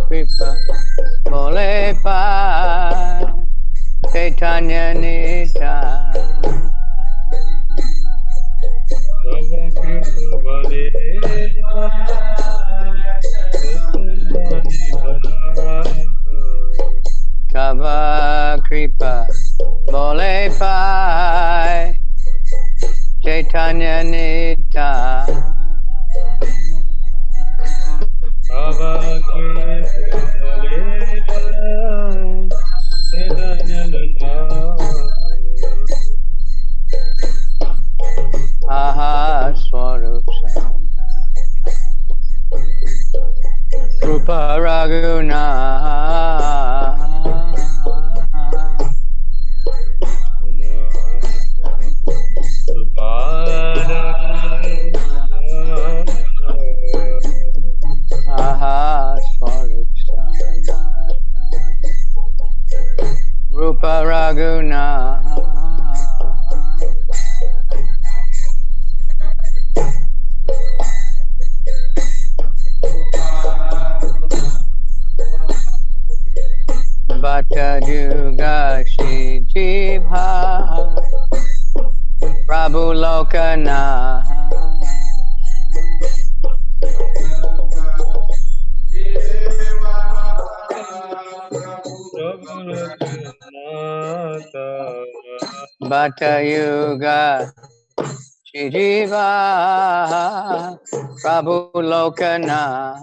Kripa Bole Pai Chaitanya Nita Tava Kripa Bole Pai Chaitanya Nita Tava Kripa Bole Pai Chaitanya Nita Aha Swarup Rupa Raguna Aha Swarup Rupa Raguna Bhatta Juga Shri Jibha Prabhu Lokana Bhatta Yuga Shri Jiva Prabhu Lokana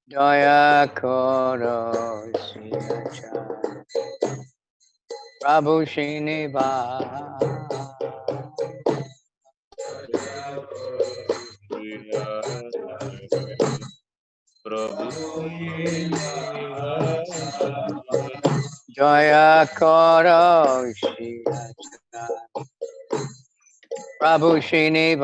Jaya Koro Siyachan Prabhu Srinivas Jaya Koro Siyachan Prabhu Srinivas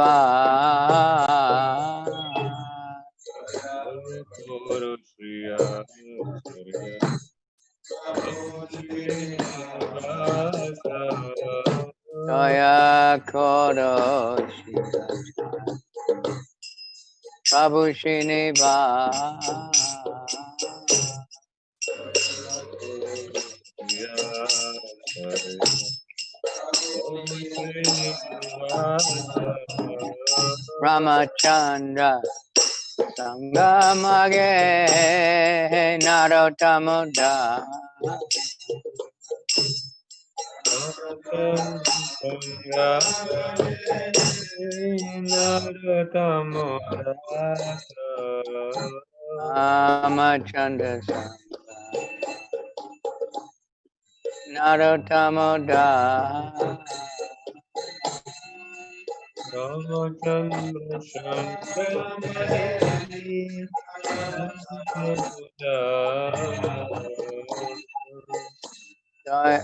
Jaya Koro Siyachan Prabhu Srinivas Ramachandra Sangamage Narotamuda Ramachandra Narotamuda Ramachandra Shankaramani Jai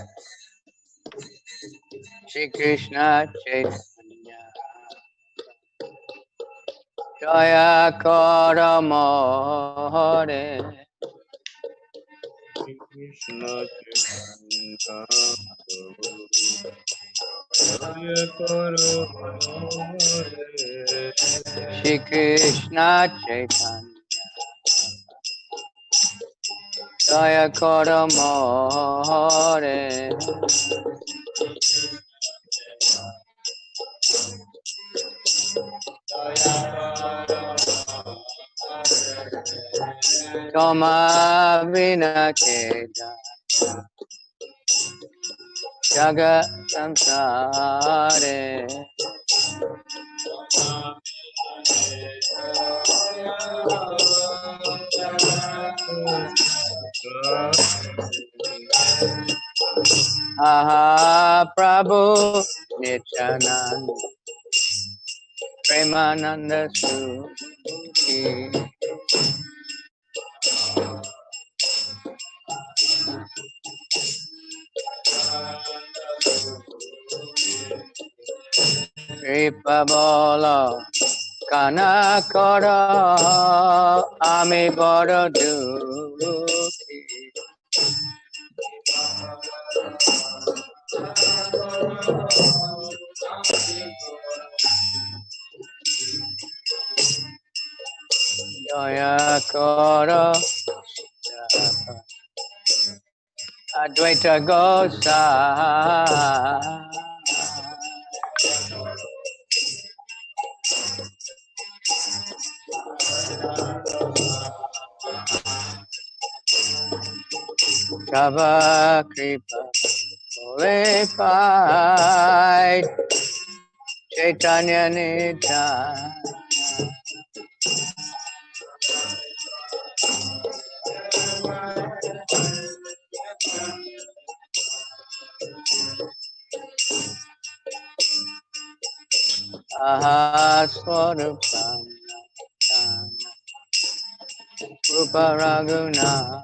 Shri Krishna Chaitanya Jaya Karamore Krishna Chaitanya Jaya Karo Hare Shri Krishna Chaitanya Jaya Karamore Toma Vina Keda Jagat Samsare Aha Prabhu Nityananda Premananda Suki Kripa Bolo Kana Kara Ami Boro Duki Jaya Koro Advaita Gosa Tava Kripa Glorified Chaitanya Nitya Aha Swarupam Rupa Raguna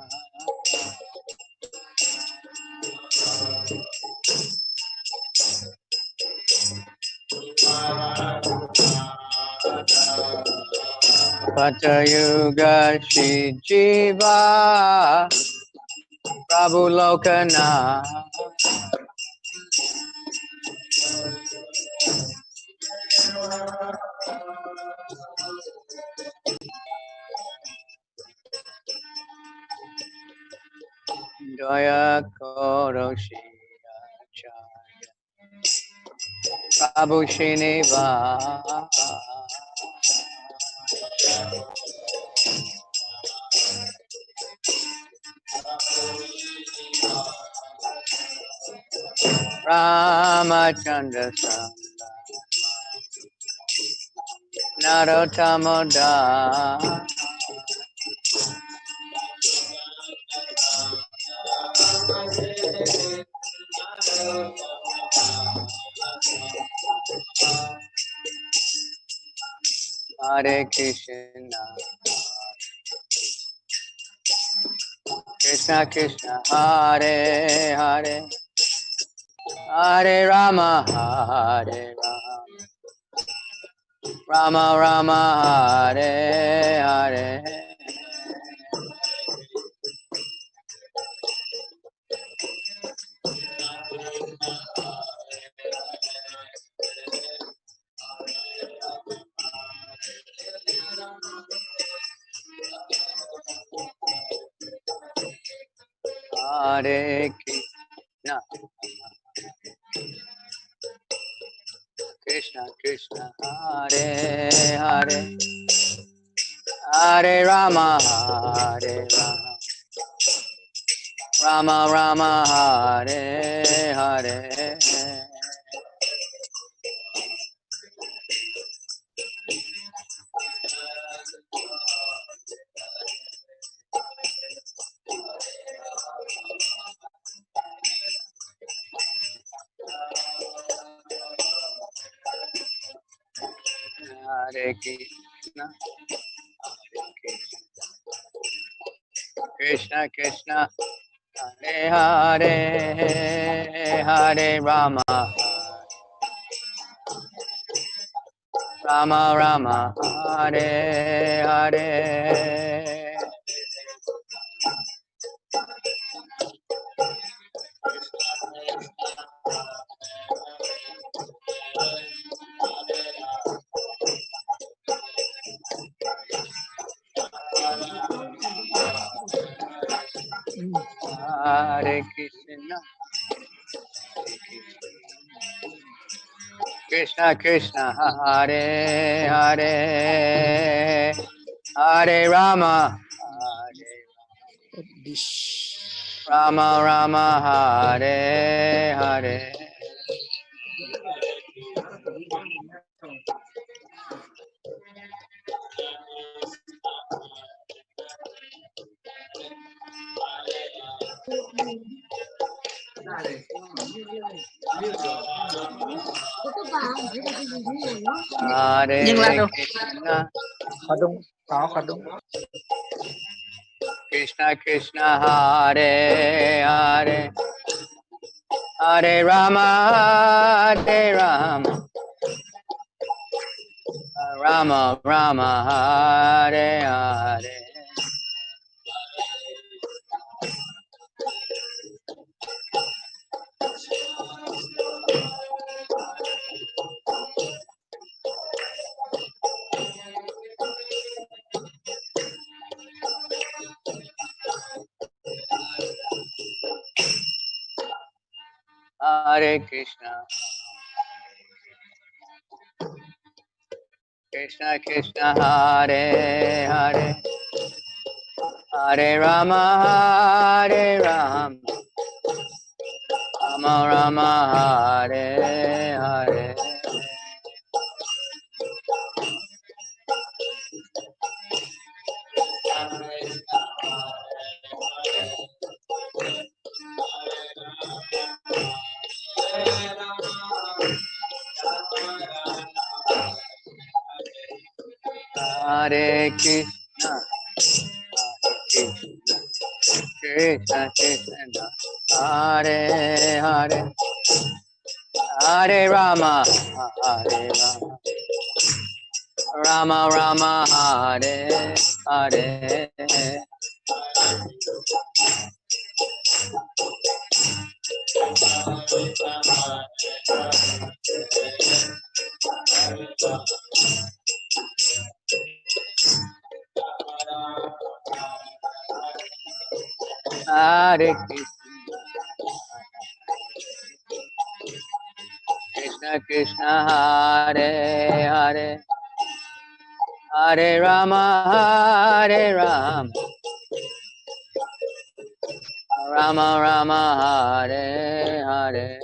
Patayuga Shri Jiva Prabhu Lokana Jaya Koro Shri Acharya Prabhu Srinivasa Ramachandra Swami Narottama Das Hare Krishna Krishna Krishna Hare Hare Hare Rama Hare Rama Rama Rama Hare Hare Hare Krishna Krishna Krishna Hare Hare Hare Rama Hare Rama Rama Rama Hare Hare Hare Krishna Krishna Krishna Hare Hare Hare Rama Rama Rama Hare Hare Hare Krishna Krishna Krishna Hare Hare Hare Rama Hare Rama Rama Hare Hare Hare Krishna Krishna Krishna Hare Hare Hare Rama Hare Rama Rama Rama Hare Hare Hare Krishna, Krishna Krishna, Hare Hare, Hare Rama, Hare Rama, Rama Rama, Hare Hare. Hare Krishna, Krishna Krishna, Hare Hare, Hare Rama, Hare Rama, Rama Rama, Hare Hare. Hare Krishna, Krishna Hare Hare, Hare Rama, Hare Rama, Rama Rama, Hare Hare.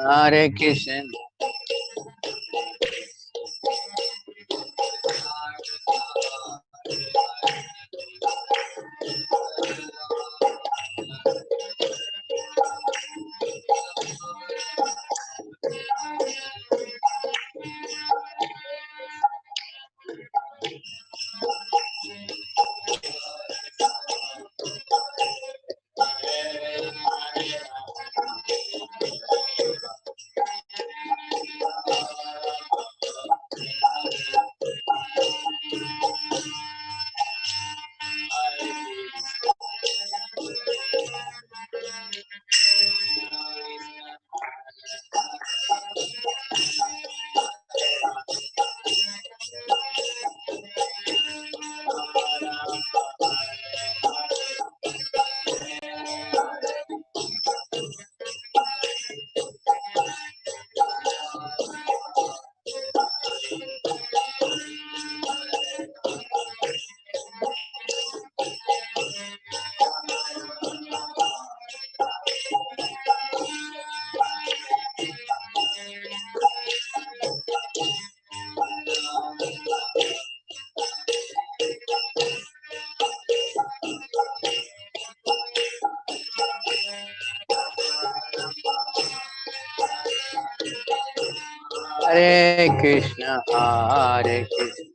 Hare Krishna, Hare Krishna, Hare Krishna,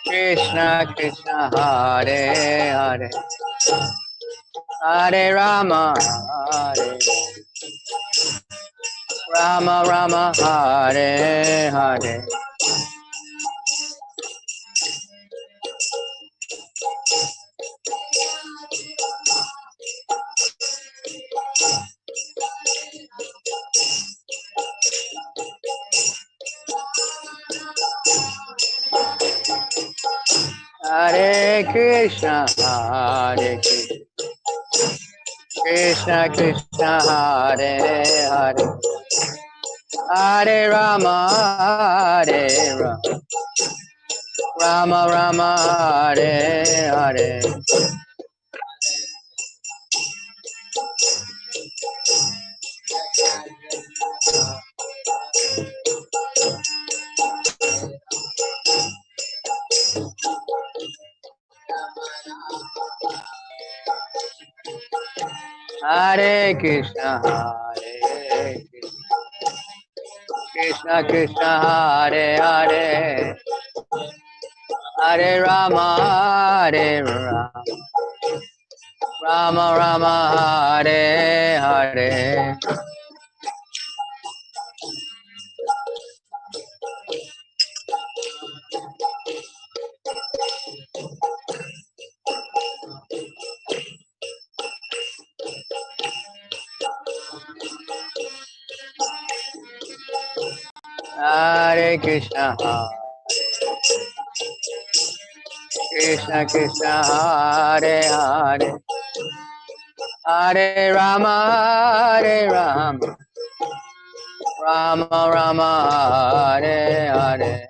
Krishna Krishna, Hare Hare, Hare Rama, Hare Rama, Rama, Hare Hare. Hare Krishna, Hare Krishna, Krishna Krishna, Hare Hare, Hare Rama, Hare Rama, Rama Rama, Hare Hare. Hare Krishna, Hare Krishna, Krishna Krishna, Hare Hare, Hare Rama, Hare Rama, Rama Rama, Hare Hare. Hare Krishna, Krishna Krishna, Hare Hare, Hare Rama, Hare Rama, Rama Rama, Hare Hare.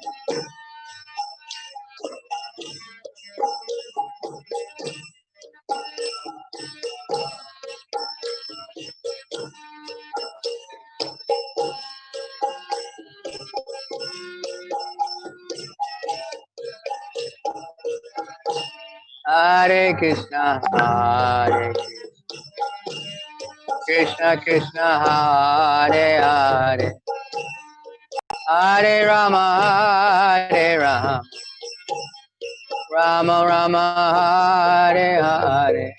Hare Krishna, Hare Krishna Krishna, Hare Hare, Hare Rama, Hare Rama, Rama Rama, Hare Hare.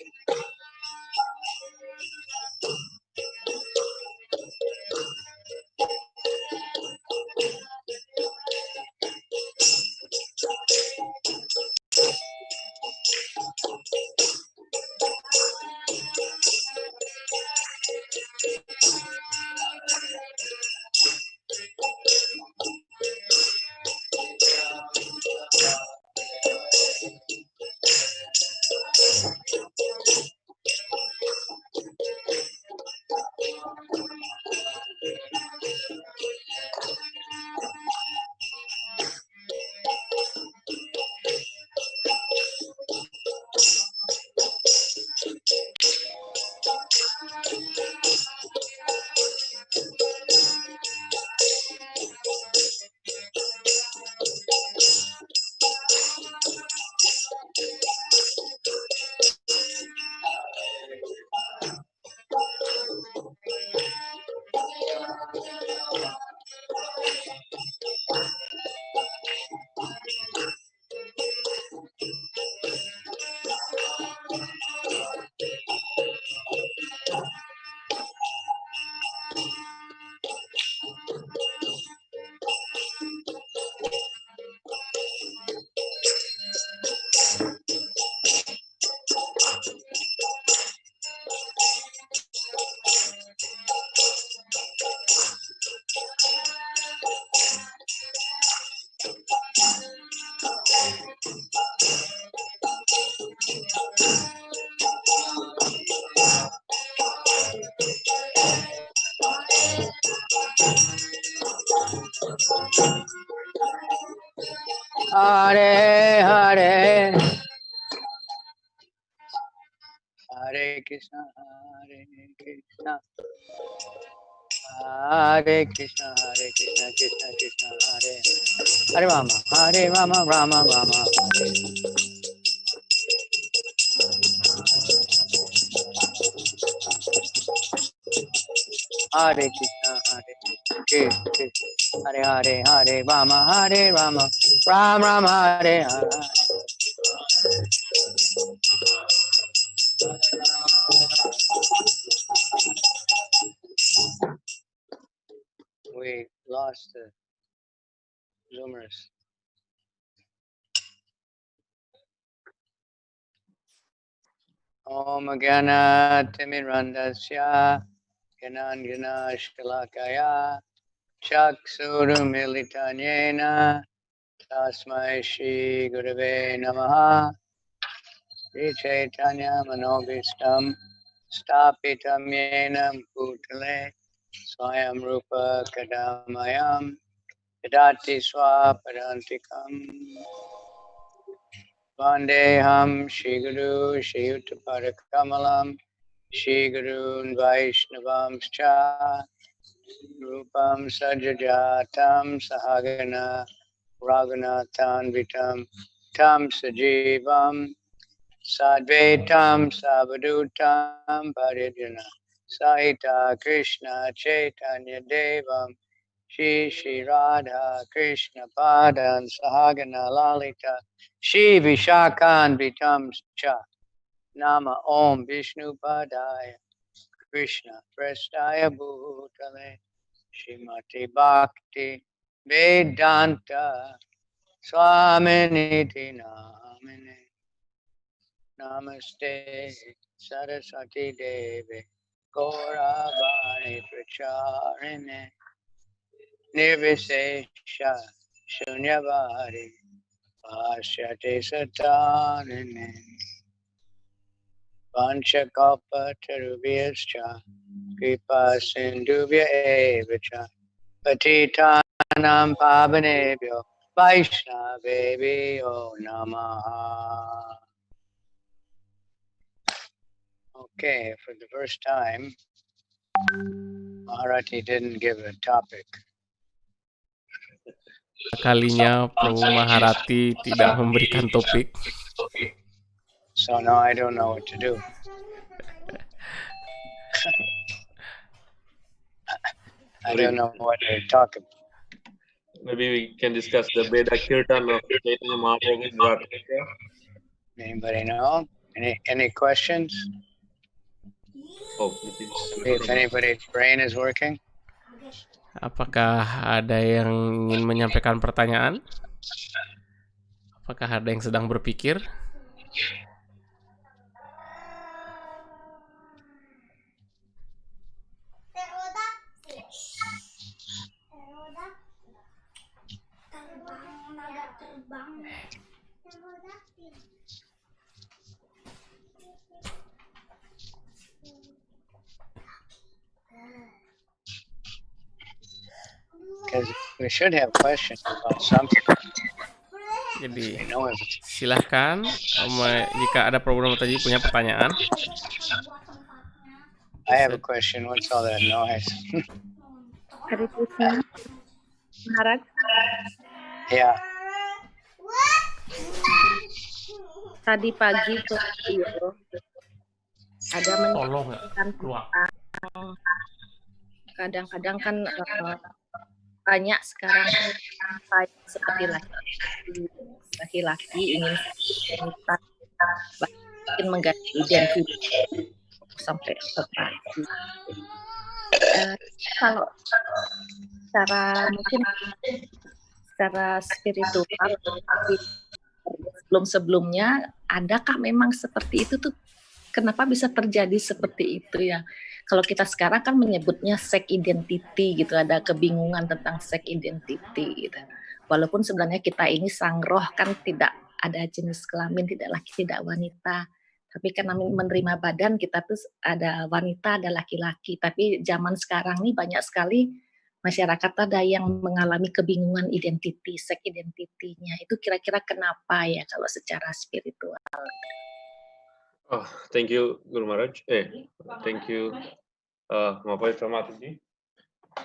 Hare Hare, Hare Krishna, Hare Krishna, Hare Krishna, Hare Krishna, Krishna Krishna, Hare Hare Rama, Rama Rama, Hare Krishna, Hare Krishna, Hare Hare, Hare Rama, Ram Ram, Hare Hare. We lost the Zoomers. Om Gana Timirandasya Ganangana Shalakaya Chaksurumilitanyena Tasmai Shri Gurave Namaha Shri Chaitanya Manobhistam Stapitam Yenam Bhutale Swayam Rupa Kadamayam Yadati Swapadantikam Vandeham Shri Guru Shri Uttaparakamalam Shri Gurun Vaishnavamscha Rupam Sajajatam Sahagana Raghunathan Tam Sajivam Sadvaitam Savadutam Parijana Sahita Krishna Chaitanya Devam Shri Radha Krishna Padan Sahagana Lalita Shri Vishakan Vitam Cha Nama Om Vishnu Padaya Krishna Prestaya Bhutale Shrimati Bhakti Vedanta Swaminiti Namine Namaste Saraswati Devi Gauravani Pracharine nirvisesha shunyavadi pashyate satanine vanchakalpatarubhyascha kripa sindhubhya eva cha patitanam pavanebhyo vaishnavebhyo namaha. Okay, for the first time, Maharaji didn't give a topic. Kalinya Prabu Maharati tidak memberikan topik. So now I don't know what to do. I don't know what to talk about. Maybe we can discuss the Veda Kirtan of Chaitanya Mahaprabhu in Ratha. Anybody know? Any questions? Oh, If anybody's brain is working. Apakah ada yang ingin menyampaikan pertanyaan? Apakah ada yang sedang berpikir? Because we should have questions about something. Jadi silahkan jika ada program tadi punya pertanyaan. I have a question. What's all that noise? Hari Krishna, Maharaj. Yeah. Tadi pagi ke video ada menyampaikan tentang kadang-kadang kan banyak sekarang seperti laki-laki ingin mengganti identitas sampai operasi. Kalau secara spiritual, tapi sebelum-sebelumnya, adakah memang seperti itu tuh? Kenapa bisa terjadi seperti itu ya? Kalau kita sekarang kan menyebutnya sex identity gitu, ada kebingungan tentang sex identity gitu. Walaupun sebenarnya kita ini sang roh kan tidak ada jenis kelamin, tidak laki, tidak wanita. Tapi karena menerima badan kita tuh ada wanita, ada laki-laki. Tapi zaman sekarang nih banyak sekali masyarakat ada yang mengalami kebingungan identity, sex identity-nya. Itu kira-kira kenapa ya kalau secara spiritual? Oh, thank you, Guru Maharaj. Thank you, Mahapavitra Mataji.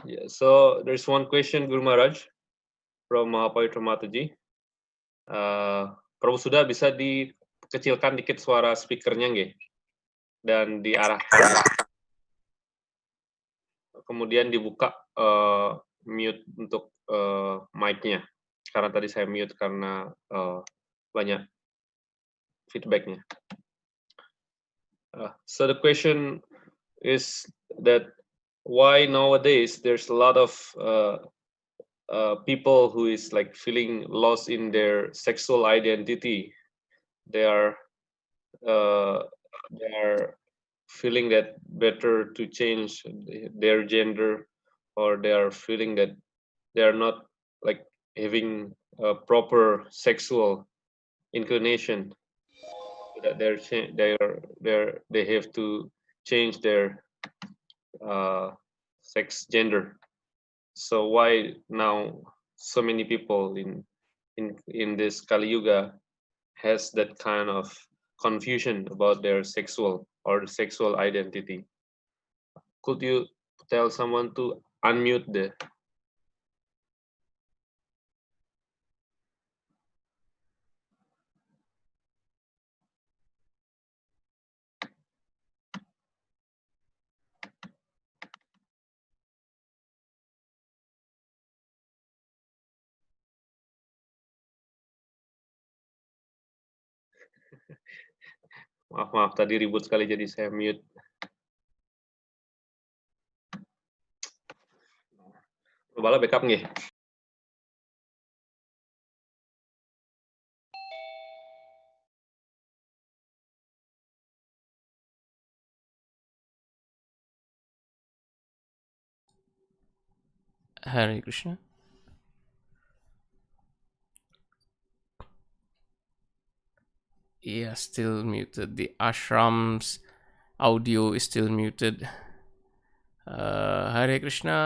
Yeah, so there's one question, Guru Maharaj, from Mahapavitra Mataji. Prabu Sudah bisa dikecilkan dikit suara speakernya nggih? Dan diarahkan. Kemudian dibuka mute untuk mic-nya. Karena tadi saya mute karena banyak feedback-nya. So the question is that why nowadays there's a lot of people who is like feeling lost in their sexual identity. They are feeling that better to change their gender, or they are feeling that they are not like having a proper sexual inclination. That they have to change their sex gender. So why now so many people in this Kali Yuga has that kind of confusion about their sexual or sexual identity? Could you tell someone to unmute the? Maaf, tadi ribut sekali jadi saya mute. Bala backup nggih? Hare Krishna. Yeah, still muted. The ashram's audio is still muted. Hare Krishna.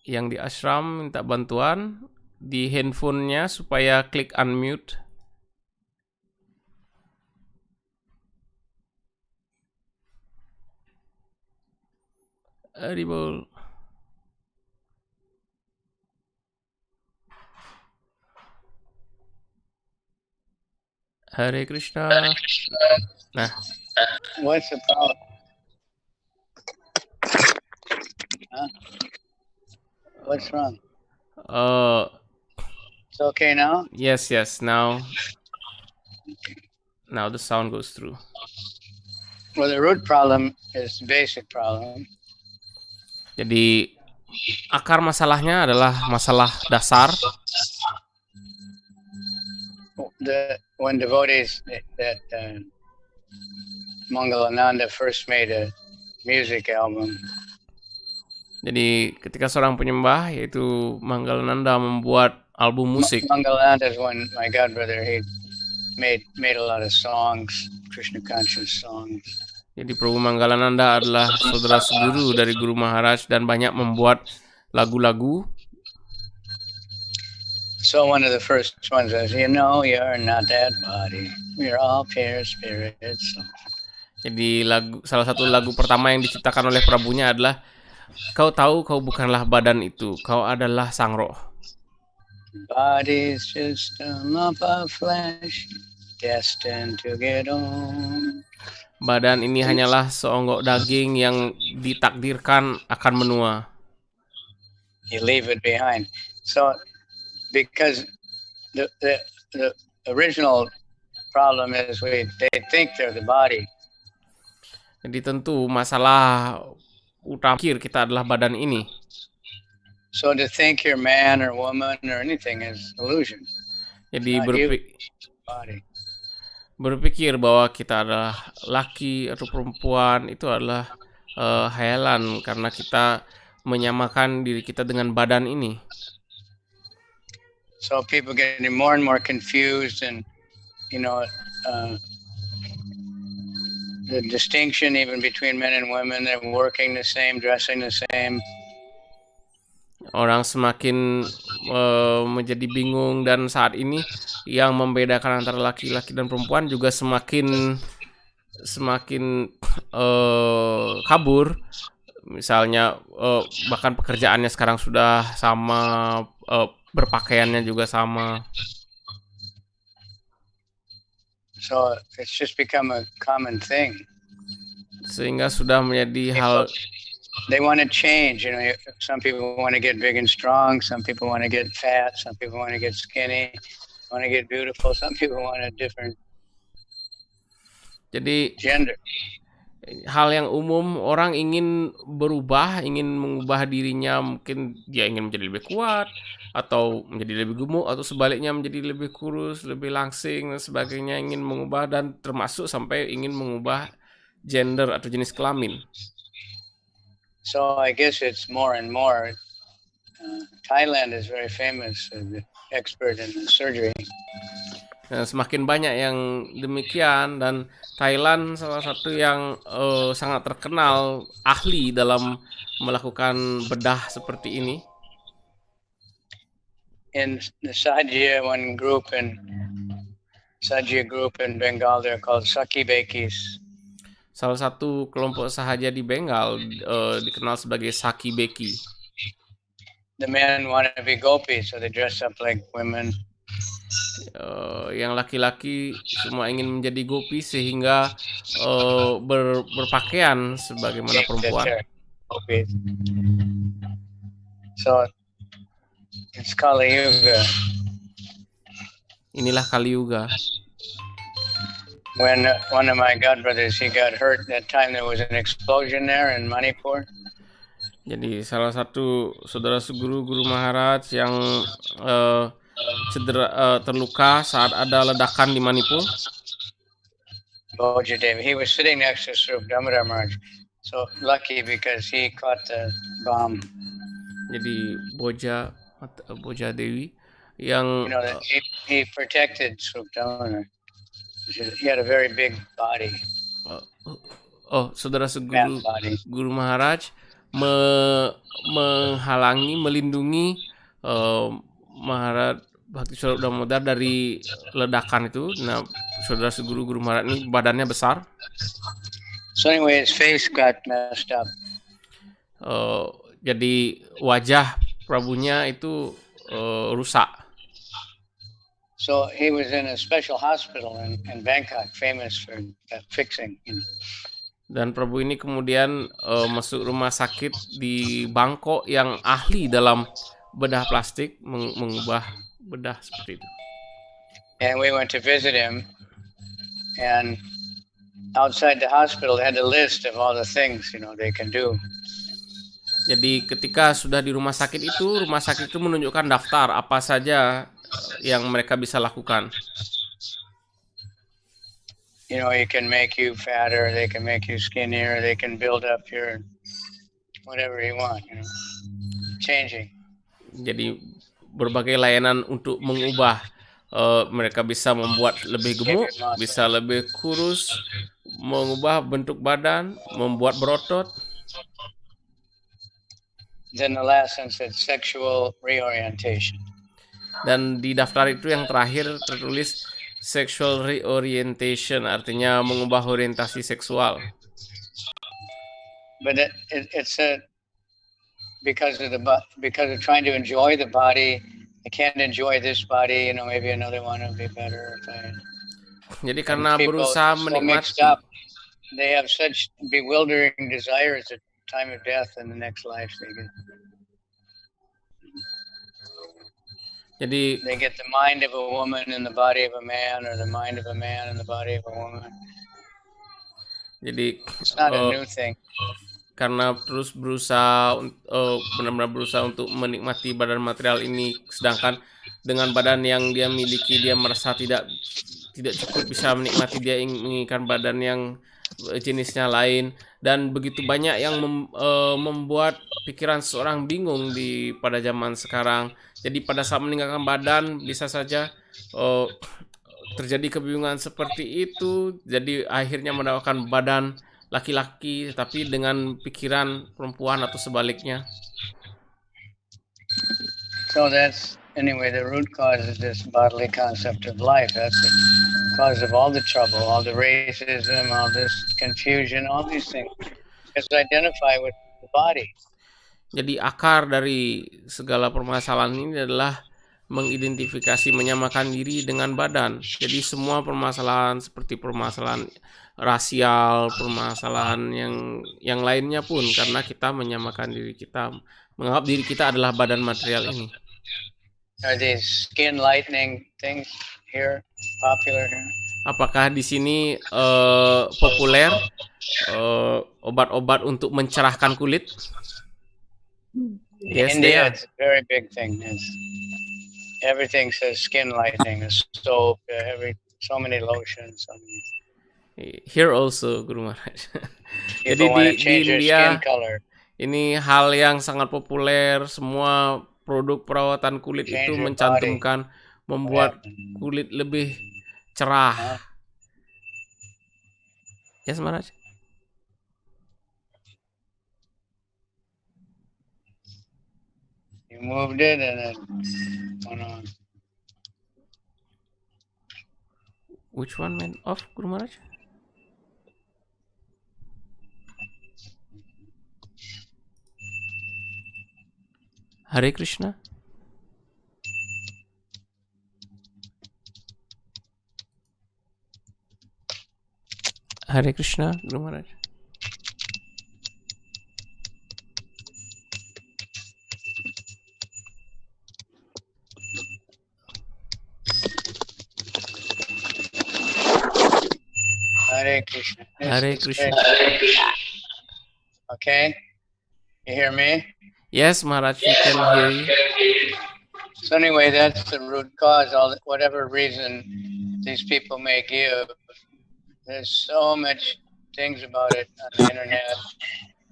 Yang di ashram minta bantuan di handphonenya supaya klik unmute. Haribol. Hare Krishna. Nah, What's the problem? Huh? What's wrong? It's okay now? yes. Now the sound goes through. Well, the root problem is the basic problem. Jadi akar masalahnya adalah masalah dasar. When devotees that Mangalananda first made a music album. Jadi ketika seorang penyembah yaitu Manggalananda membuat album musik. Mangalananda is one my godbrother. He made a lot of songs, Krishna conscious songs. Jadi Prabhu Manggalananda adalah saudara seguru dari Guru Maharaj dan banyak membuat lagu-lagu. So one of the first ones was, you know, you're not that body. We're all pure spirits. Jadi salah satu lagu pertama yang diciptakan oleh Prabunya adalah kau tahu kau bukanlah badan itu, kau adalah sang roh. Body's just a lump of flesh destined to get on. Badan ini hanyalah seonggok daging yang ditakdirkan akan menua. You leave it behind. So because the original problem is they think they're the body. Jadi tentu masalah utama kita adalah badan ini. So to think you're man or woman or anything is illusion. Jadi Body. berpikir bahwa kita adalah laki atau perempuan itu adalah khayalan karena kita menyamakan diri kita dengan badan ini. So people getting more and more confused, and the distinction even between men and women, they're working the same, dressing the same. Orang semakin menjadi bingung dan saat ini yang membedakan antara laki-laki dan perempuan juga semakin kabur. Misalnya bahkan pekerjaannya sekarang sudah sama, berpakaiannya juga sama. So it's just become a common thing. Sehingga sudah menjadi hal. They want to change, some people want to get big and strong, some people want to get fat, some people want to get skinny, want to get beautiful, some people want a different gender. Hal yang umum, orang ingin berubah, ingin mengubah dirinya, mungkin dia ingin menjadi lebih kuat atau menjadi lebih gemuk atau sebaliknya menjadi lebih kurus, lebih langsing dan sebagainya, ingin mengubah dan termasuk sampai ingin mengubah gender atau jenis kelamin. So I guess it's more and more. Thailand is very famous, the expert in surgery. Nah, semakin banyak yang demikian dan Thailand salah satu yang sangat terkenal ahli dalam melakukan bedah seperti ini. In the Sajya, Sajya group in Bengal, they're called Saki Bekis. Salah satu kelompok sahaja di Bengal dikenal sebagai Saki Beki. The men want to be gopis, so they dress up like women. Yang laki-laki semua ingin menjadi gopi sehingga berpakaian sebagaimana perempuan. So it's Kali Yuga. Inilah Kali Yuga. When one of my godbrothers, he got hurt that time, there was an explosion there in Manipur. Jadi salah satu saudara seguru Guru Maharaj yang terluka saat ada ledakan di Manipur. Bojadev, he was sitting next to Swarup Damodar Maharaj. So lucky because he caught the bomb. Jadi Boja Dewi yang You know that he protected Sukdamana. He had a very big body, saudara fat seguru body. Guru Maharaj menghalangi, melindungi Maharaj Bhakti Swarup Damodar dari ledakan itu. Nah, saudara seguru Guru Maharaj ini badannya besar. So anyway, his face got messed up. Jadi wajah Prabunya itu rusak. So he was in a special hospital in Bangkok, famous for fixing. You know. Dan Prabu ini kemudian masuk rumah sakit di Bangkok yang ahli dalam bedah plastik, mengubah bedah seperti itu. And we went to visit him, and outside the hospital they had a list of all the things they can do. Jadi ketika sudah di rumah sakit itu menunjukkan daftar apa saja yang mereka bisa lakukan. You can make you fatter, they can make you skinnier, they can build up your whatever you want, changing. Jadi berbagai layanan untuk mengubah. Mereka bisa membuat lebih gemuk, bisa lebih kurus, mengubah bentuk badan, membuat berotot. Then the last one said sexual reorientation. Dan di daftar itu yang terakhir tertulis sexual reorientation, artinya mengubah orientasi seksual. But it's because of trying to enjoy the body. I can't enjoy this body, maybe another one will be better. Jadi karena berusaha menikmati. They have such bewildering desires at the time of death and the next life they get. Jadi they get the mind of a woman in the body of a man, or the mind of a man in the body of a woman. Jadi it's not a new thing. Karena terus berusaha benar-benar berusaha untuk menikmati badan material ini, sedangkan dengan badan yang dia miliki dia merasa tidak cukup bisa menikmati, dia menginginkan badan yang jenisnya lain, dan begitu banyak yang membuat pikiran seorang bingung pada zaman sekarang. Jadi pada saat meninggalkan badan bisa saja terjadi kebingungan seperti itu, jadi akhirnya mendapatkan badan laki-laki tapi dengan pikiran perempuan atau sebaliknya. So that's anyway the root cause is this bodily concept of life. That's the cause of all the trouble, all the racism, all this confusion, all these things. Because identify with the body. Jadi akar dari segala permasalahan ini adalah mengidentifikasi, menyamakan diri dengan badan. Jadi semua permasalahan seperti permasalahan rasial, permasalahan yang lainnya pun karena kita menyamakan diri kita, menganggap diri kita adalah badan material ini. Are these skin lightening things here popular here? Apakah di sini populer obat-obat untuk mencerahkan kulit? Yes, India, it's a very big thing. Everything says skin lightening, soap, so many lotions. Here also, Guru Maharaj. Jadi di India ini hal yang sangat populer. Semua produk perawatan kulit itu mencantumkan membuat kulit lebih cerah. Yes, Maharaj. You moved it and it went on. Which one went off, Guru Maharaj? Hare Krishna. Hare Krishna, Guru Maharaj. Hare Krishna. Hare Krishna. Okay, you hear me? Yes, Maharaj, we can hear you. So anyway, that's the root cause. Whatever reason these people may give, there's so much things about it on the internet,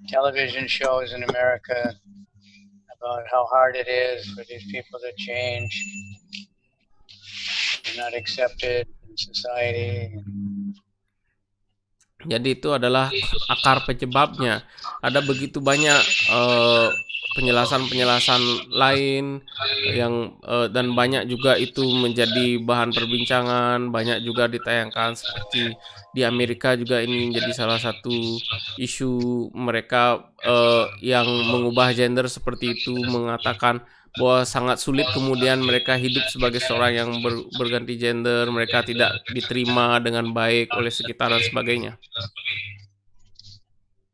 television shows in America about how hard it is for these people to change. They're not accepted in society. Jadi itu adalah akar penyebabnya. Ada begitu banyak penjelasan-penjelasan lain yang dan banyak juga itu menjadi bahan perbincangan, banyak juga ditayangkan seperti di Amerika juga ini menjadi salah satu isu mereka yang mengubah gender seperti itu mengatakan bahwa sangat sulit kemudian mereka hidup sebagai seorang yang berganti gender, mereka tidak diterima dengan baik oleh sekitar dan sebagainya.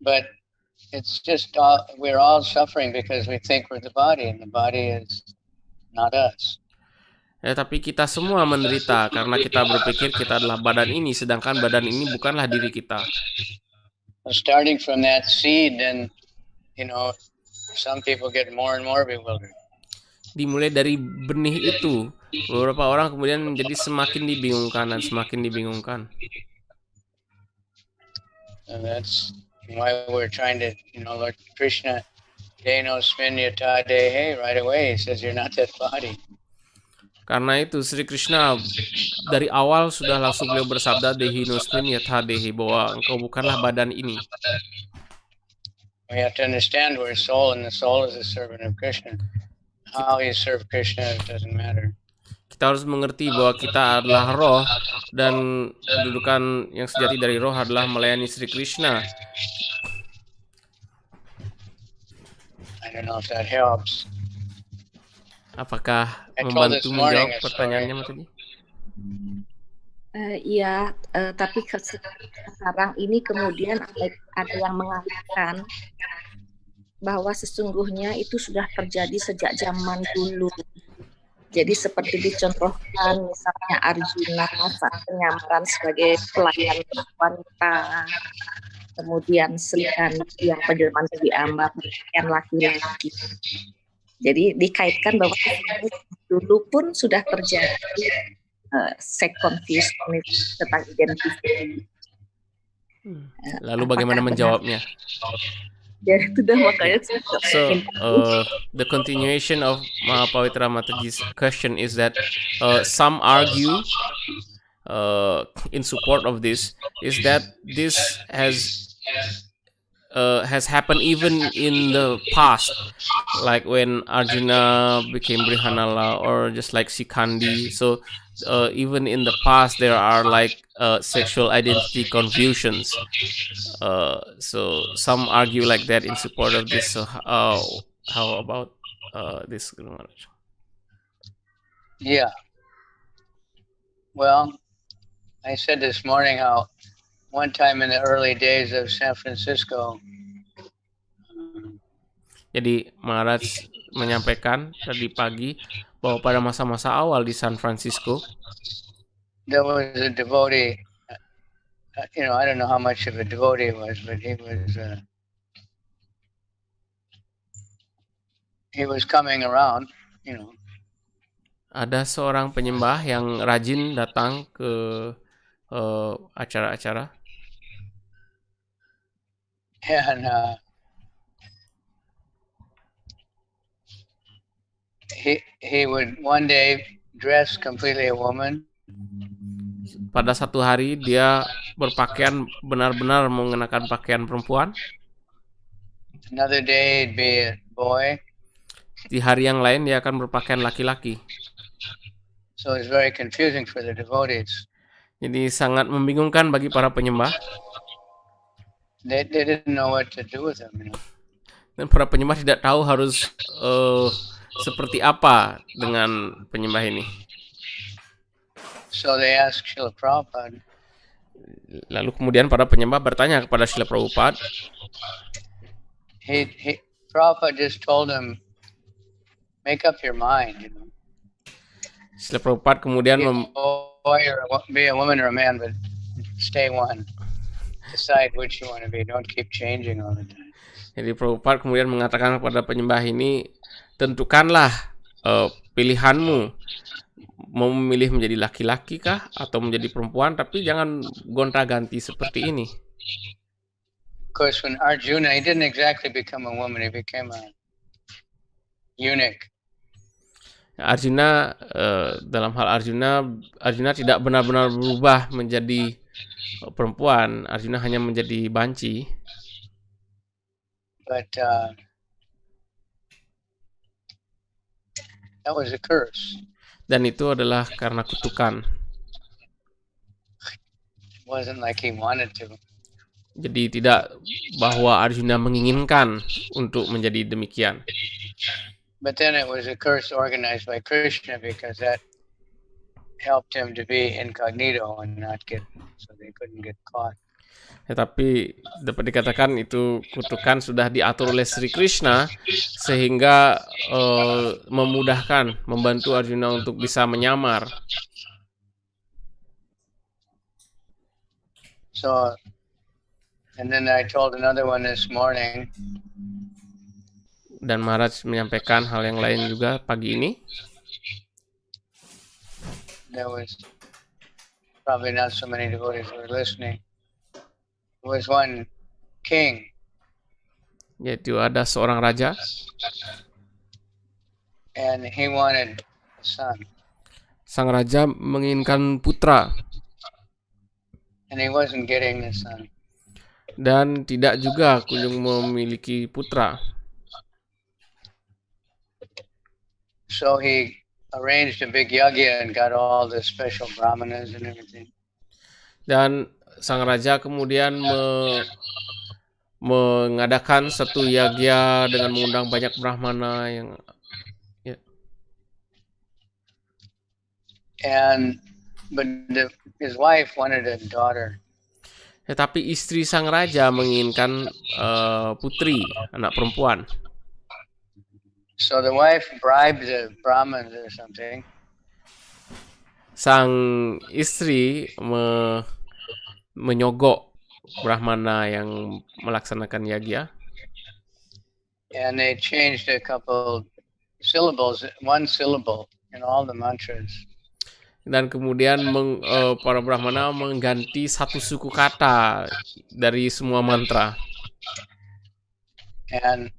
But it's just we're all suffering because we think we're the body, and the body is not us. Tapi kita semua menderita karena kita berpikir kita adalah badan ini, sedangkan badan ini bukanlah diri kita. Starting from that seed, then some people get more and more bewildered. Dimulai dari benih itu, beberapa orang kemudian menjadi semakin dibingungkan dan semakin dibingungkan. And that's why we're trying to, Lord Krishna, Deno Sminya Tade, hey, right away, he says you're not that body. Karena itu Sri Krishna dari awal sudah langsung beliau bersabda Dehino Sminya Tadehi, bahwa engkau bukanlah badan ini. We have to understand we're soul, and the soul is a servant of Krishna. How you serve Krishna, it doesn't matter. Kita harus mengerti bahwa kita adalah roh dan kedudukan yang sejati dari roh adalah melayani Sri Krishna. I don't know if that helps. Apakah membantu menjawab pertanyaannya, Mas Haji? Iya, tapi sekarang ini kemudian ada yang mengatakan bahwa sesungguhnya itu sudah terjadi sejak zaman dulu. Jadi seperti dicontohkan misalnya Arjuna saat penyamaran sebagai pelayan wanita, kemudian Sri Kandi yang penjelmaan diambil pakaian laki-laki. Jadi dikaitkan bahwa dulu pun sudah terjadi sex confusion tentang identitas. Lalu bagaimana menjawabnya? Jadi sudah makanya. So the continuation of Mahapawitra Mataji's question is that some argue in support of this is that this has happened even in the past, like when Arjuna became Brihanala or just like Sikandi. So even in the past there are like sexual identity confusions. So some argue like that in support of this. So how about this, Guru Maharaj? Yeah. Well, I said this morning how one time in the early days of San Francisco. Jadi Maharaj menyampaikan tadi pagi bahwa pada masa-masa awal di San Francisco, there was a devotee. I don't know how much of a devotee he was, but he was coming around. Ada seorang penyembah yang rajin datang ke acara-acara. And he would one day dress completely a woman. Pada satu hari dia berpakaian benar-benar mengenakan pakaian perempuan. Another day it'd be a boy. Di hari yang lain dia akan berpakaian laki-laki. So it's very confusing for the devotees. Jadi sangat membingungkan bagi para penyembah. They didn't know what to do with him. Dan para penyembah tidak tahu harus seperti apa dengan penyembah ini. So they asked Srila Prabhupada. Lalu kemudian para penyembah bertanya kepada Srila Prabhupada. Prabhupada just told him, make up your mind. Srila Prabhupada kemudian be a woman or a man, but stay one. Decide which you want to be. Don't keep changing all the time. Jadi Prabhupada kemudian mengatakan kepada penyembah ini, tentukanlah pilihanmu. Mau memilih menjadi laki-laki kah atau menjadi perempuan, tapi jangan gonta-ganti seperti ini. course, when Arjuna, he didn't exactly become a woman, he became a eunuch. Arjuna, dalam hal Arjuna tidak benar-benar berubah menjadi perempuan. Arjuna hanya menjadi banci. But that was a curse. Dan itu adalah karena kutukan. It wasn't like he wanted to. Jadi tidak bahwa Arjuna menginginkan untuk menjadi demikian. But then it was a curse organized by Krishna because that helped him to be incognito and not get, so they couldn't get caught. Tetapi dapat dikatakan itu kutukan sudah diatur oleh Sri Krishna sehingga memudahkan, membantu Arjuna untuk bisa menyamar. So, and then I told another one this morning. Dan Maharaj menyampaikan hal yang lain juga pagi ini. There was probably not so many devotees who were listening. There was one king. Yaitu ada seorang raja. And he wanted a son. Sang raja menginginkan putra. And he wasn't getting the son. Dan tidak juga kunjung memiliki putra. So he arranged a big yagya and got all the special brahmanas and everything. Dan sang raja kemudian mengadakan satu yagya dengan mengundang banyak brahmana yang but his wife wanted a daughter. Tetapi istri sang raja menginginkan putri, anak perempuan. So the wife bribed the brahmins or something. Sang istri menyogok brahmana yang melaksanakan yagya. And they changed a couple syllables, one syllable in all the mantras. Dan kemudian para brahmana mengganti satu suku kata dari semua mantra. And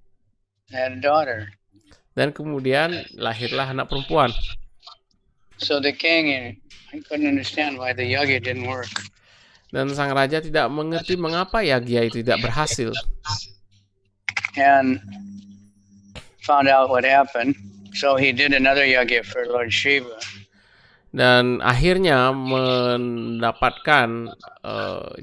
had a daughter. Dan kemudian lahirlah anak perempuan. So the king, I couldn't understand why the yagya didn't work. Dan sang raja tidak mengerti mengapa yagya itu tidak berhasil. And found out what happened. So he did another yagya for Lord Shiva. Dan akhirnya mendapatkan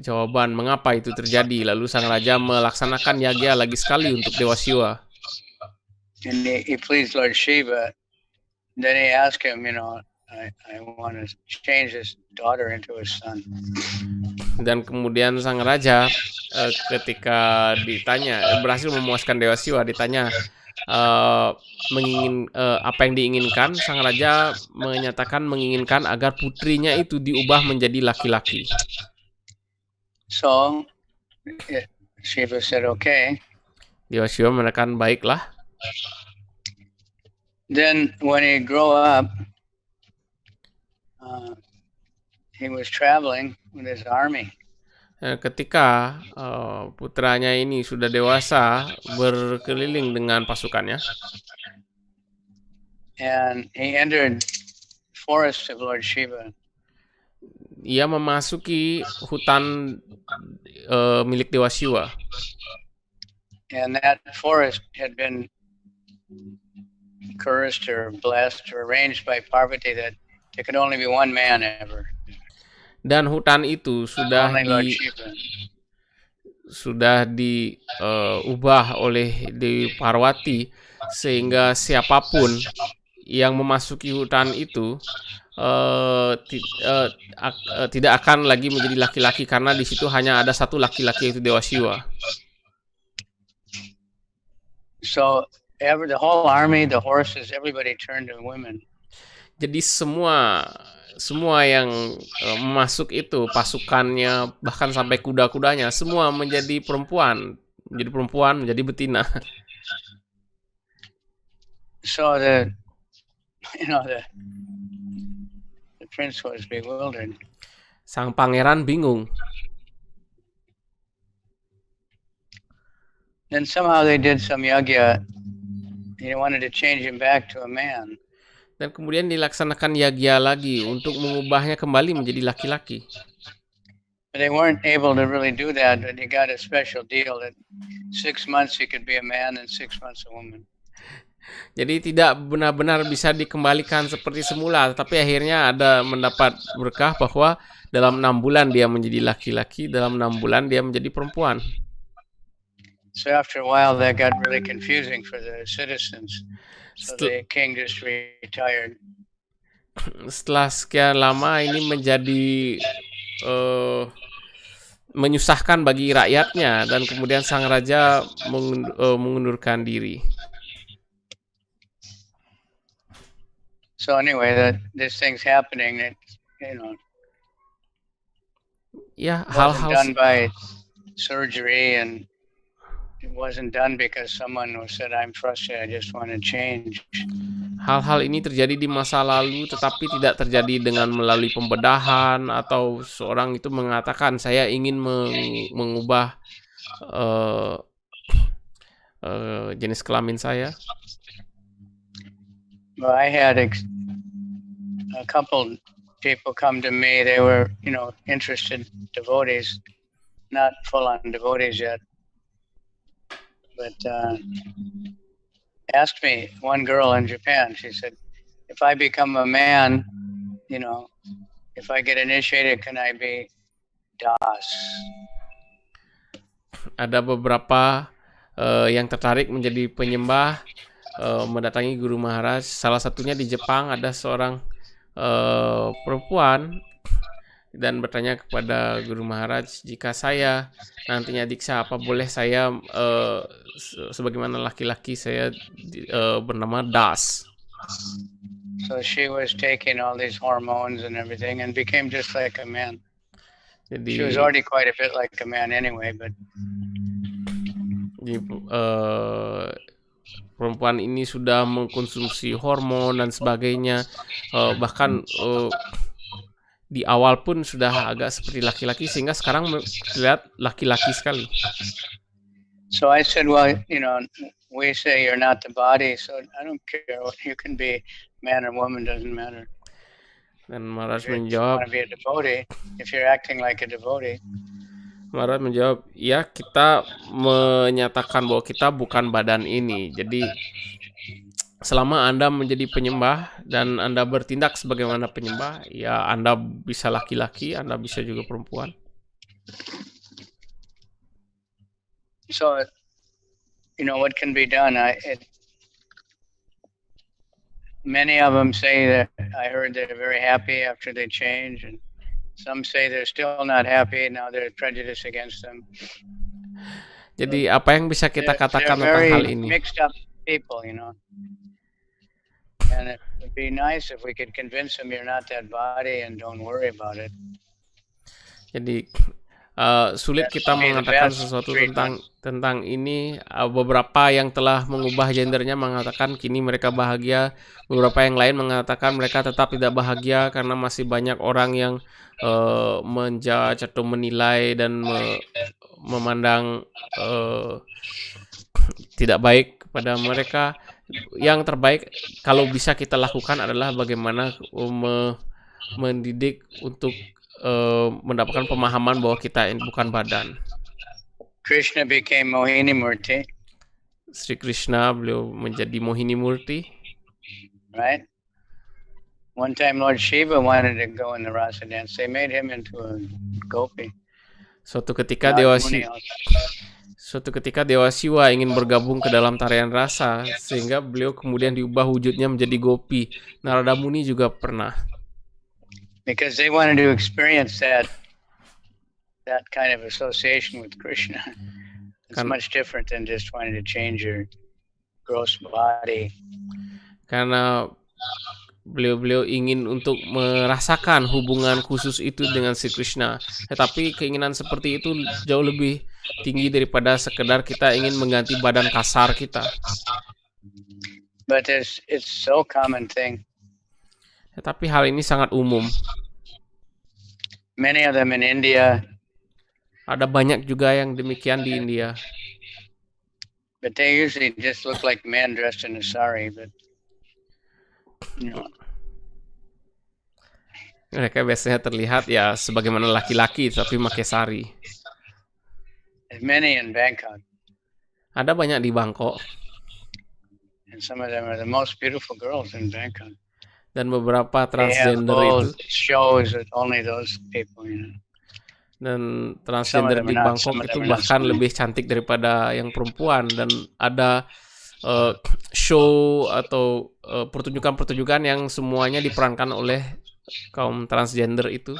jawaban mengapa itu terjadi. Lalu sang raja melaksanakan yagya lagi sekali untuk Dewa Shiva. And he pleased Lord Shiva. Then he asked him, I want to change his daughter into a son. Dan kemudian sang raja ketika ditanya, berhasil memuaskan Dewa Shiva, ditanya apa yang diinginkan, sang raja menyatakan menginginkan agar putrinya itu diubah menjadi laki-laki. So Shiva said, okay. Dewa Shiva menekan baiklah. Then when he grew up, he was traveling with his army. Ketika putranya ini sudah dewasa, berkeliling dengan pasukannya. And he entered forest of Lord Shiva. Ia memasuki hutan milik Dewa Shiva. And that forest had been cursed or blessed or arranged by Parvati that there could only be one man ever. Dan hutan itu sudah diubah oleh Dewi Parwati sehingga siapapun yang memasuki hutan itu tidak akan lagi menjadi laki-laki karena di situ hanya ada satu laki-laki, yaitu Dewa Shiva. So the whole army, the horses, everybody turned to women. Jadi semua yang masuk itu, pasukannya, bahkan sampai kuda-kudanya, semua menjadi perempuan, menjadi betina. So the prince was bewildered. Sang pangeran bingung. Then somehow they did some yagya. They wanted to change him back to a man. Dan kemudian dilaksanakan yagya lagi untuk mengubahnya kembali menjadi laki-laki. But they weren't able to really do that, but he got a special deal that 6 months he could be a man and 6 months a woman. Jadi tidak benar-benar bisa dikembalikan seperti semula, tapi akhirnya ada mendapat berkah bahwa dalam 6 bulan dia menjadi laki-laki, dalam 6 bulan dia menjadi perempuan. So after a while that got really confusing for the citizens. So the king just retired. Setelah sekian lama ini menjadi menyusahkan bagi rakyatnya, dan kemudian sang raja mengundurkan diri. So anyway, this thing's happening. It, Ya, wasn't hal-hal done by surgery, and it wasn't done because someone who said, "I'm frustrated, I just want to change." hal-hal ini terjadi di masa lalu, tetapi tidak terjadi dengan melalui pembedahan atau seorang itu mengatakan saya ingin mengubah jenis kelamin saya. Well, I had a couple people come to me. They were, interested devotees, not full-on devotees yet, but asked me. One girl in Japan, she said, "If I become a man, if I get initiated, can I be das?" Ada beberapa yang tertarik menjadi penyembah, mendatangi Guru Maharaj. Salah satunya di Jepang, ada seorang perempuan dan bertanya kepada Guru Maharaj, jika saya nantinya diksa, apa boleh saya sebagaimana laki-laki saya bernama Das. So she was taking all these hormones and everything and became just like a man. She was already quite a bit like a man anyway, but perempuan ini sudah mengkonsumsi hormon dan sebagainya, bahkan di awal pun sudah agak seperti laki-laki, sehingga sekarang terlihat laki-laki sekali. So I said, well, we say you're not the body, so I don't care. You can be man or woman, doesn't matter. Dan Maharaj If you menjawab, want to be a devotee, if you're acting like a devotee. Maharaj menjawab, ya, kita menyatakan bahwa kita bukan badan ini. Jadi selama Anda menjadi penyembah dan Anda bertindak sebagaimana penyembah, ya Anda bisa laki-laki, Anda bisa juga perempuan. So, what can be done? Many of them say that I heard they're very happy after they change, and some say they're still not happy, now they're prejudiced against them. Jadi apa yang bisa kita katakan tentang hal ini? Mixed up people, and it would be nice if we could convince them you're not that body and don't worry about it. Jadi sulit kita mengatakan sesuatu tentang ini. Beberapa yang telah mengubah gendernya mengatakan kini mereka bahagia. Beberapa yang lain mengatakan mereka tetap tidak bahagia karena masih banyak orang yang menjudge atau menilai dan memandang tidak baik kepada mereka. Yang terbaik kalau bisa kita lakukan adalah bagaimana mendidik untuk mendapatkan pemahaman bahwa kita ini bukan badan. Krishna became Mohini Murti. Sri Krishna, beliau menjadi Mohini Murti. Right? One time Lord Shiva wanted to go in the rasa dance. They made him into a gopi. Suatu ketika Dewa Siwa ingin bergabung ke dalam tarian rasa, sehingga beliau kemudian diubah wujudnya menjadi gopi. Narada Muni juga pernah. Because they wanted to experience that kind of association with Krishna. It's much different than just wanting to change your gross body. Karena beliau ingin untuk merasakan hubungan khusus itu dengan Sri Krishna. Tetapi keinginan seperti itu jauh lebih tinggi daripada sekedar kita ingin mengganti badan kasar kita. But it's so common thing. Tetapi hal ini sangat umum. Many of them in India. Ada banyak juga yang demikian di India. But they usually just look like men dressed in a sari, but you know. Mereka biasanya terlihat ya sebagaimana laki-laki tapi pakai sari. There's many in Bangkok, Ada banyak di Bangkok and some of them are the most beautiful girls in Bangkok. dan beberapa They have transgender whole itu shows with only those people, you know. dan Some of transgender them di are not. Bangkok Some of itu them are not bahkan so many. lebih cantik daripada yang perempuan dan ada show atau pertunjukan-pertunjukan yang semuanya diperankan oleh kaum transgender itu.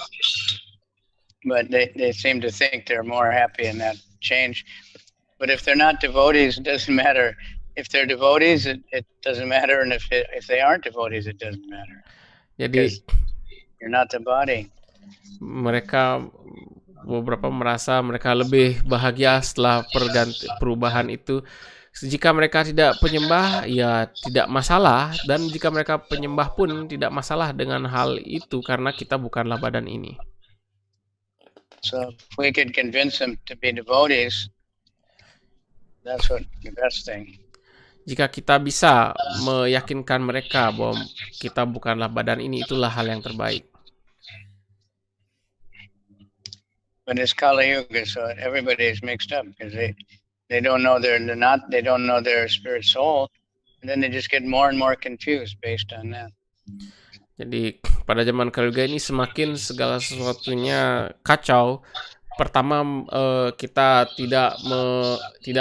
But they seem to think they're more happy in that change. But if they're not devotees, it doesn't matter. If they're devotees, it doesn't matter, and if they aren't devotees, it doesn't matter. Jadi Because you're not the body. mereka beberapa merasa mereka lebih bahagia setelah perubahan itu. Jika mereka tidak penyembah, ya tidak masalah. Dan jika mereka penyembah pun tidak masalah dengan hal itu karena kita bukanlah badan ini. So if we could convince them to be devotees, that's what the best thing. Jika kita bisa meyakinkan mereka bahwa kita bukanlah badan ini, itulah hal yang terbaik. But it's Kali Yuga, so everybody is mixed up because they don't know they don't know their spirit soul, and then they just get more and more confused based on that. Jadi pada zaman Kali Yuga ini semakin segala sesuatunya kacau. Pertama kita tidak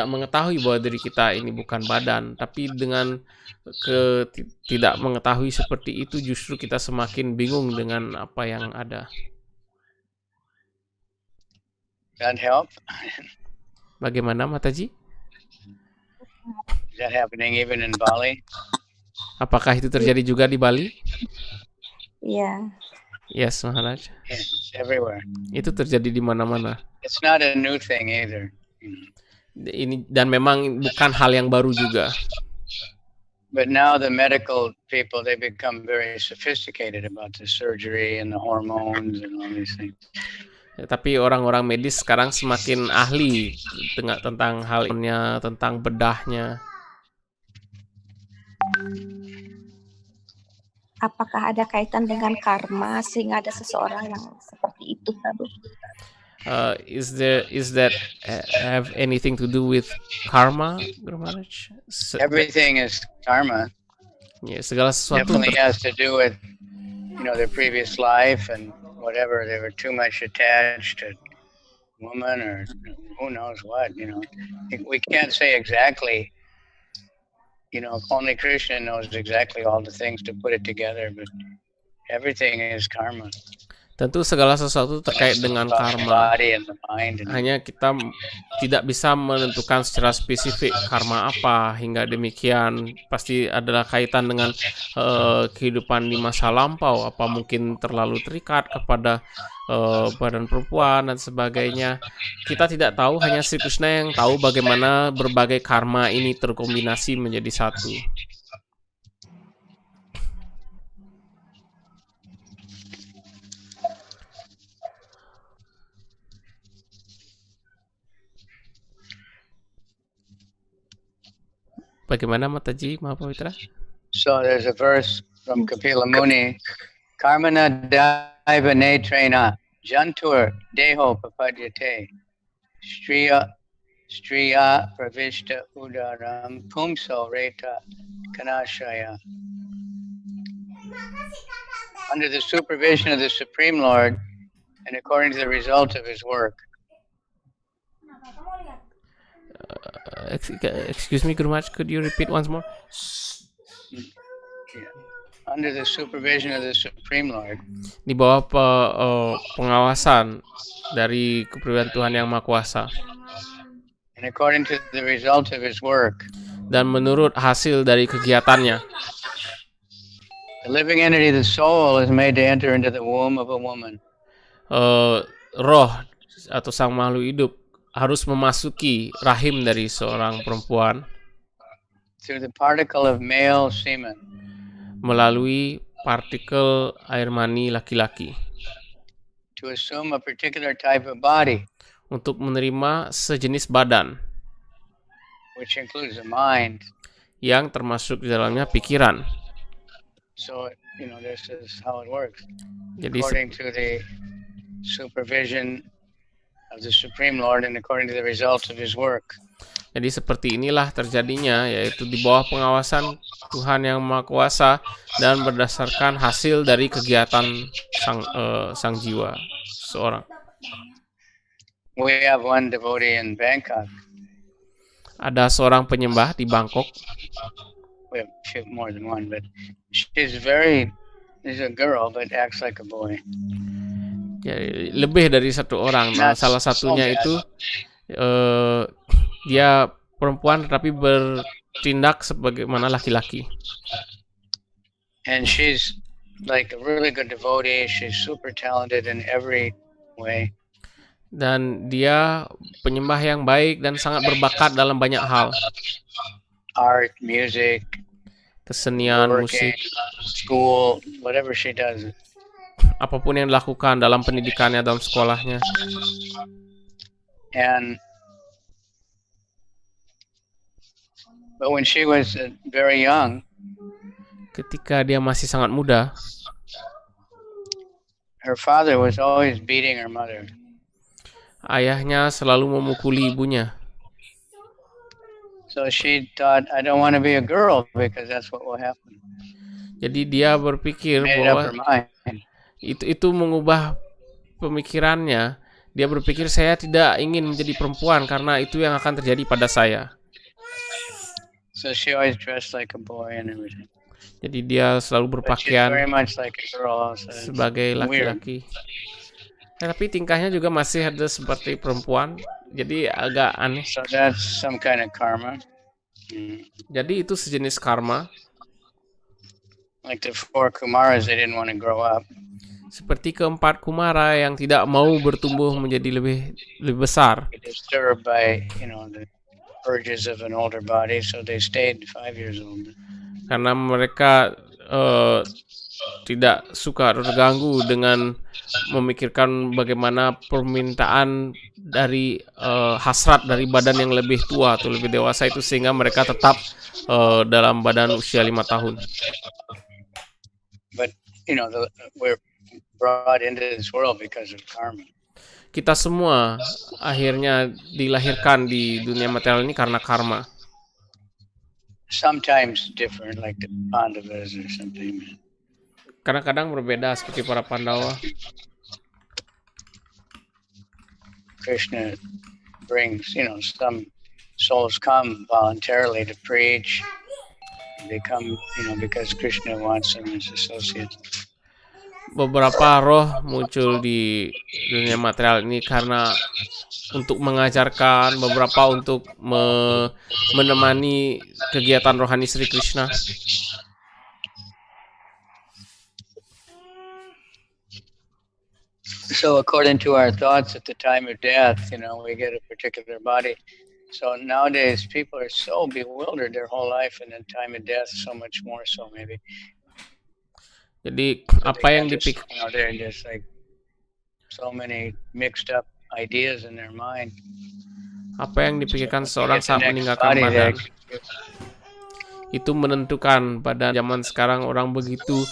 mengetahui bahwa diri kita ini bukan badan, tapi dengan tidak mengetahui seperti itu justru kita semakin bingung dengan apa yang ada. That help? Bagaimana Mataji? Is that happening even in Bali? Apakah itu terjadi juga di Bali? Yeah. Yes, Maharaj. Yes, it's everywhere. Itu terjadi di mana-mana. It's not a new thing either. Ini dan memang bukan hal yang baru juga. But now the medical people, they become very sophisticated about the surgery and the hormones and all these things. Ya, tapi orang-orang medis sekarang semakin ahli tentang hal ini, tentang bedahnya. Apakah ada kaitan dengan karma sehingga ada seseorang yang seperti itu, Prabu? Is that have anything to do with karma, Guru Maharaj? Everything is karma. Ya, segala sesuatu Definitely has to do with, their previous life and whatever. They were too much attached to woman or who knows what. We can't say exactly. Only Krishna knows exactly all the things to put it together, but everything is karma. Tentu segala sesuatu terkait dengan karma. Hanya kita tidak bisa menentukan secara spesifik karma apa. Hingga demikian pasti adalah kaitan dengan kehidupan di masa lampau. Apa mungkin terlalu terikat kepada badan perempuan dan sebagainya. Kita tidak tahu, hanya Sri Krishna yang tahu bagaimana berbagai karma ini terkombinasi menjadi satu. Bagaimana Mataji Mahapavitra? So there's a verse from Kapila Muni, Karmana daiva netrena jantur deho papadyate striya pravishta udaram pumso reta kanashaya. Under the supervision of the Supreme Lord and according to the result of his work. Excuse me, Guru Maharaj, could you repeat once more? Under the supervision of the Supreme Lord. Di bawah pengawasan dari kepribadian Tuhan Yang Maha Kuasa. And according to the result of his work. Dan menurut hasil dari kegiatannya. The living entity, the soul, is made to enter into the womb of a woman. Roh atau sang makhluk hidup harus memasuki rahim dari seorang perempuan through the particle of male semen, melalui partikel air mani laki-laki, to assume a particular type of body, untuk menerima sejenis badan, which includes the mind. yang termasuk di dalamnya pikiran. So, this is how it works. Jadi According to the supervision of the Supreme Lord and according to the results of His work. Jadi seperti inilah terjadinya, yaitu di bawah pengawasan Tuhan Yang Maha Kuasa dan berdasarkan hasil dari kegiatan sang jiwa seorang. We have one devotee in Bangkok. Ada seorang penyembah di Bangkok. We have more than one, but she's a girl but acts like a boy. Jadi, lebih dari satu orang. Nah, salah satunya itu dia perempuan tetapi bertindak sebagaimana laki-laki. And she's like a really good devotee. She's super talented in every way. Dan dia penyembah yang baik dan sangat berbakat dalam banyak hal. Art, music, kesenian, working, musik, school, whatever she does. Apapun yang dilakukan dalam pendidikannya, dalam sekolahnya. But when she was very young, ketika dia masih sangat muda, her father was always beating her mother. Ayahnya selalu memukuli ibunya. So she thought, I don't want to be a girl because that's what will happen. Jadi dia berpikir bahwa itu mengubah pemikirannya. Dia berpikir saya tidak ingin menjadi perempuan karena itu yang akan terjadi pada saya. So she always dressed like a boy and everything. Jadi dia selalu berpakaian like a girl, so sebagai laki-laki. Tapi tingkahnya juga masih ada seperti perempuan. Jadi agak aneh. So that's some kind of karma. Jadi itu sejenis karma. Like the 4 Kumaras, they didn't want to grow up. Seperti keempat Kumara yang tidak mau bertumbuh menjadi lebih besar. Disturbed by, the urges of an older body, so they stayed 5 years old. Karena mereka tidak suka terganggu dengan memikirkan bagaimana permintaan dari hasrat dari badan yang lebih tua atau lebih dewasa itu, sehingga mereka tetap dalam badan usia 5 tahun. But we're brought into this world because of karma. Kita semua akhirnya dilahirkan di dunia material ini karena karma. Sometimes different, like the Pandavas or something. Kadang-kadang berbeda seperti para Pandawa. Krishna brings, some souls come voluntarily to preach. They come, because Krishna wants them as associates. Beberapa roh muncul di dunia material ini karena untuk mengajarkan, beberapa untuk menemani kegiatan rohani Sri Krishna. So according to our thoughts at the time of death, we get a particular body. So nowadays people are so bewildered their whole life, and in time of death so much more so maybe. Jadi apa yang dipikirkan, they're just like so many mixed up ideas in their mind. Apa yang dipikirkan seorang saat meninggalkan badan itu menentukan. Pada zaman sekarang orang begitu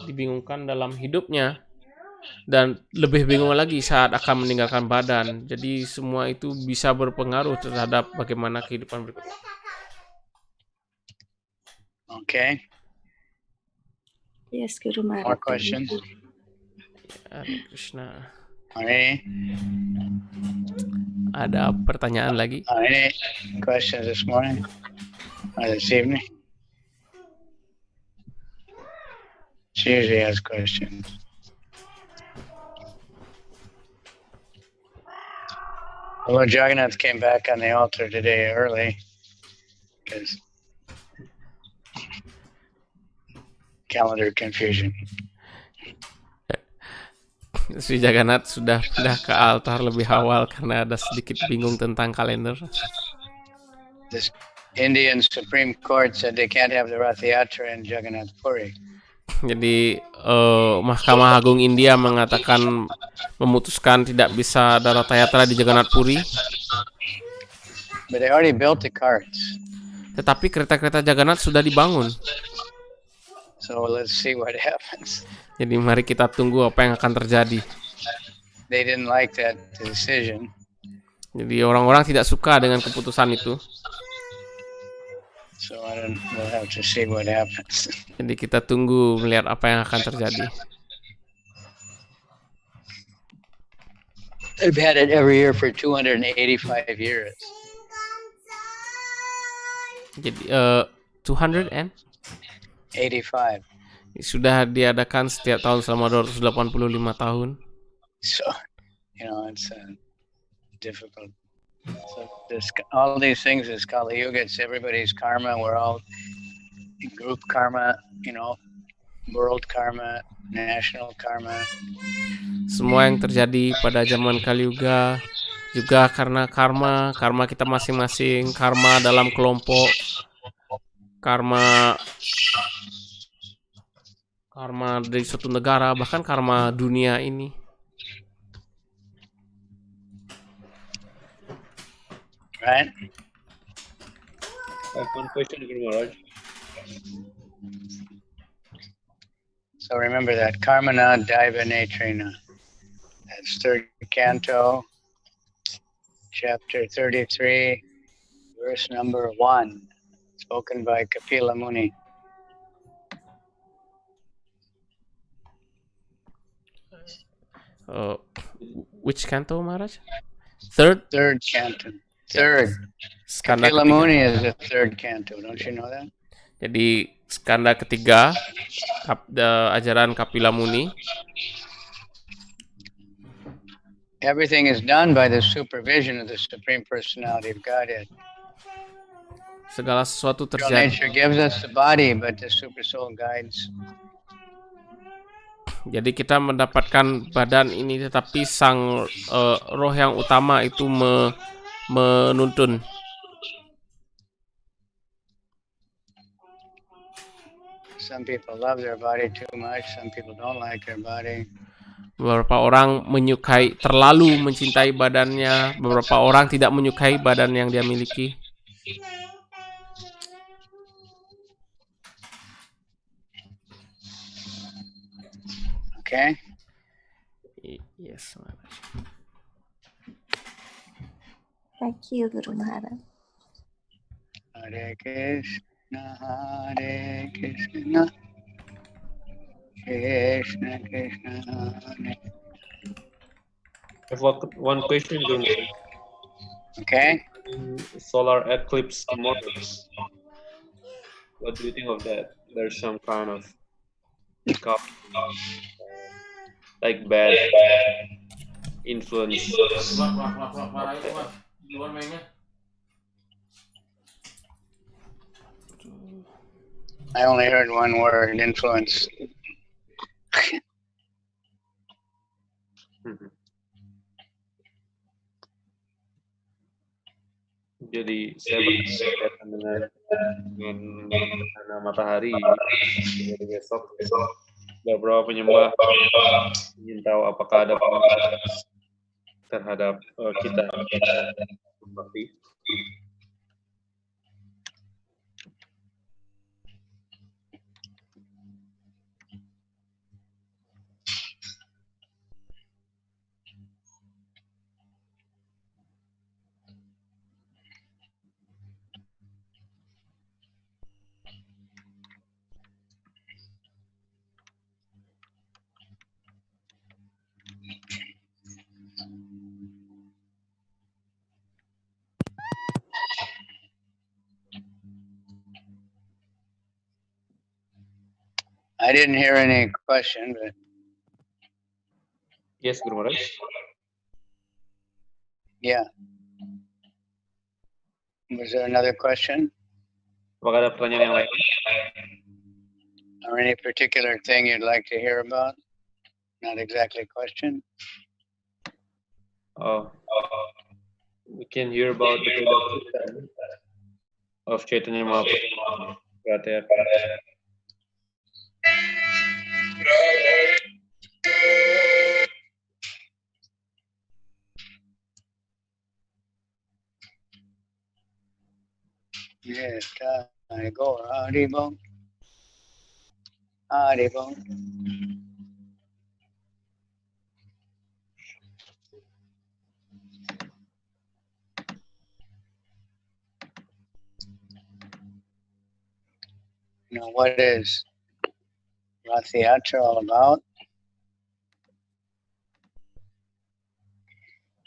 dibingungkan dalam hidupnya dan lebih bingung lagi saat akan meninggalkan badan. Jadi semua itu bisa berpengaruh terhadap bagaimana kehidupan berikutnya. Okay. Yes, Guru Maharaj. More questions? Krishna. Ada pertanyaan lagi? Any questions this morning or this evening? She usually has questions. Lord Jagannath came back on the altar today early because calendar confusion. Sri Jagannath sudah pindah ke altar lebih awal karena ada sedikit bingung tentang kalender. This Indian Supreme Court said they can't have the Rath Yatra in Jagannath Puri. Jadi Mahkamah Agung India memutuskan tidak bisa ada Rath Yatra di Jagannath Puri. But they already built the carts. Tetapi kereta-kereta Jagannath sudah dibangun. So let's see what happens. Jadi mari kita tunggu apa yang akan terjadi. They didn't like that decision. Jadi orang-orang tidak suka dengan keputusan itu. So we'll have to see what happens. Jadi kita tunggu melihat apa yang akan terjadi. They've had it every year for 285 years. Jadi 285 sudah diadakan setiap tahun selama 285 tahun. So, it's difficult. So all these things is Kali Yuga. It's everybody's karma. We're all group karma, world karma, national karma. Semua yang terjadi pada zaman Kali Yuga juga karena karma kita masing-masing, karma dalam kelompok, karma dari suatu negara, bahkan karma dunia ini. Right? I have one question, Guru Maharaj. So remember that Karmana Daiva Netrina. That's third canto, chapter 33, verse number 1, spoken by Kapila Muni. Which canto, Maharaj? Third Canto. Third. Skanda Kapila ketiga. Muni is the third canto. Don't you know that? Jadi skanda ketiga ajaran Kapila Muni. Everything is done by the supervision of the Supreme Personality of Godhead. Segala sesuatu Real terjadi. nature gives us the body, but the super soul guides. Jadi kita mendapatkan badan ini, tetapi sang roh yang utama itu menuntun. Some people love their body too much. Some people don't like their body. Beberapa orang terlalu mencintai badannya, beberapa orang tidak menyukai badan yang dia miliki. Okay? Yes, Maharaj. Thank you, Guru Maharaj. Hare Krishna, Hare Krishna, Krishna Krishna, Hare. I have one question, Guru Maharaj. Okay? Solar eclipse tomorrow. What do you think of that? There's some kind of like bad influence. I only heard one word, influence. Jadi saya berkaitan dengan gerhana matahari. Jadi besok beberapa penyembah ingin tahu apakah ada pengaruh terhadap kita seperti. I didn't hear any question, but Yes, Guru Maharaj. yeah. Was there another question Apakah ada pertanyaan yang lain? or any particular thing you'd like to hear about? Not exactly a question. We can hear about the production of Chaitanya Mahaprabhu. Yes, I go Haribol. Haribol. You know, what is Rath Yatra all about?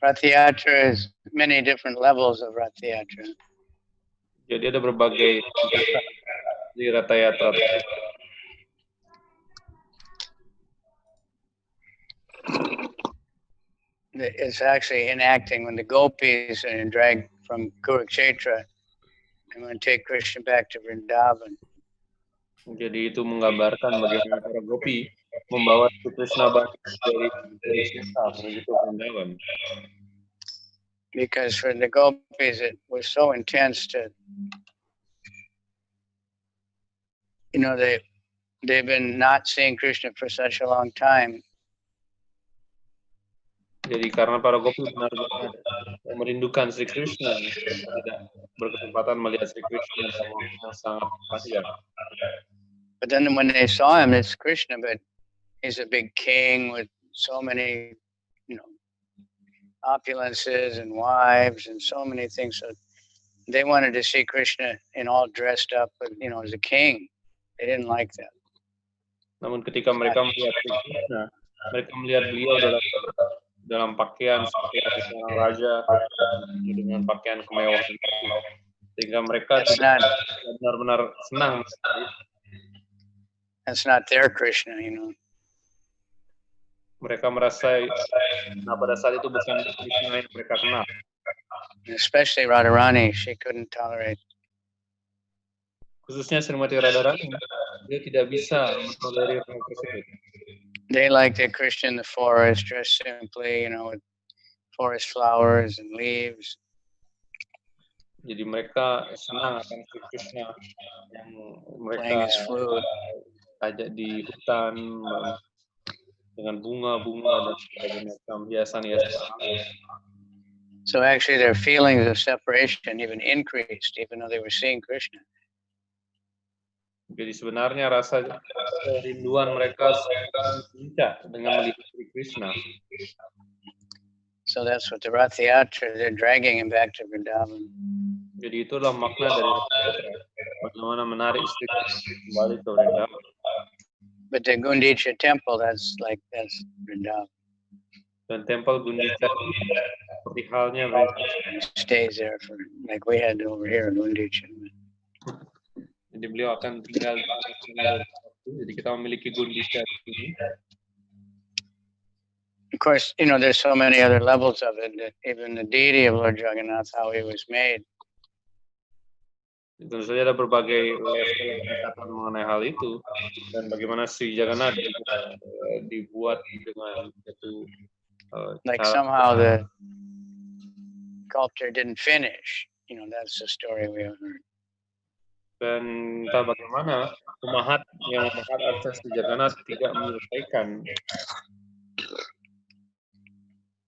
Rath Yatra is many different levels of Rath Yatra. Jadi ada berbagai tingkatan di Ratha Yatra. It's actually enacting when the gopis are dragged from Kurukshetra and want to take Krishna back to Vrindavan. Jadi itu menggambarkan bagaimana para gopi membawa Krishna balik dari Kurukshetra menuju ke Vrindavan. Because for the gopis it was so intense to, you know, they've been not seeing Krishna for such a long time. Jadi karena para gopi benar-benar merindukan Sri Krishna, tidak berkesempatan melihat Sri Krishna dalam waktu yang sangat panjang. But then when they saw him, it's Krishna, but he's a big king with so many, you know, opulences and wives and so many things. So they wanted to see Krishna in all dressed up, but, you know, as a king. They didn't like that. Namun ketika mereka melihat Sri Krishna, mereka melihat beliau dalam pakaian seperti seorang raja dengan pakaian kemewahan, sehingga mereka benar-benar senang. That's not their Krishna, you know. Mereka merasa, nah pada saat itu bukan Krishna yang mereka kenal. Especially Radharani, she couldn't tolerate. Khususnya Srimati Radharani, dia tidak bisa mentolerir hal tersebut. They like the Krishna in the forest, dressed simply, you know, with forest flowers and leaves. Jadi mereka senang akan Sri Krishna yang mereka ajak di hutan dengan bunga-bunga dan berbagai macam hiasan-hiasan. So actually their feelings of separation even increased, even though they were seeing Krishna. Jadi sebenarnya rasa kerinduan mereka puncak dengan melihat Sri Krishna. So that's what the Rath Yatra, they're dragging him back to Vrindavan. Jadi itulah makna dari Rath Yatra, bagaimana menarik Sri Krishna kembali ke Vrindavan. But the Gundicha temple, that's Vrindavan. Dan tempel Gundicha seperti halnya Vrindavan. Stays there for, like we had over here, Gundicha. Jadi beliau akan tinggal di sana. Jadi kita memiliki Gundicha ini. Of course, you know, there's so many other levels of it, that even the deity of Lord Jagannath, how he was made. Tentu saja ada berbagai level tingkatan mengenai hal itu, dan bagaimana Sri Jagannath dibuat dengan itu. Like somehow the sculpture didn't finish. You know, that's the story we have heard. Dan entah bagaimana pemahat yang memahat atas Sri Jagannath tidak menyelesaikan.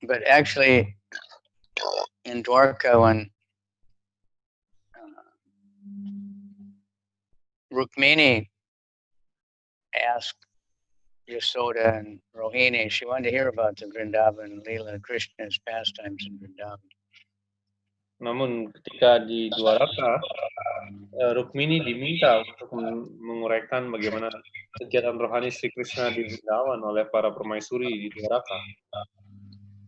But actually, in Dwarka, when Rukmini asked Yasoda and Rohini, she wanted to hear about the Vrindavan Leela, Krishna's pastimes in Vrindavan. Namun ketika di Dwaraka, Rukmini diminta untuk menguraikan bagaimana kegiatan rohani Sri Krishna di Vrindavan oleh para permaisuri di Dwaraka.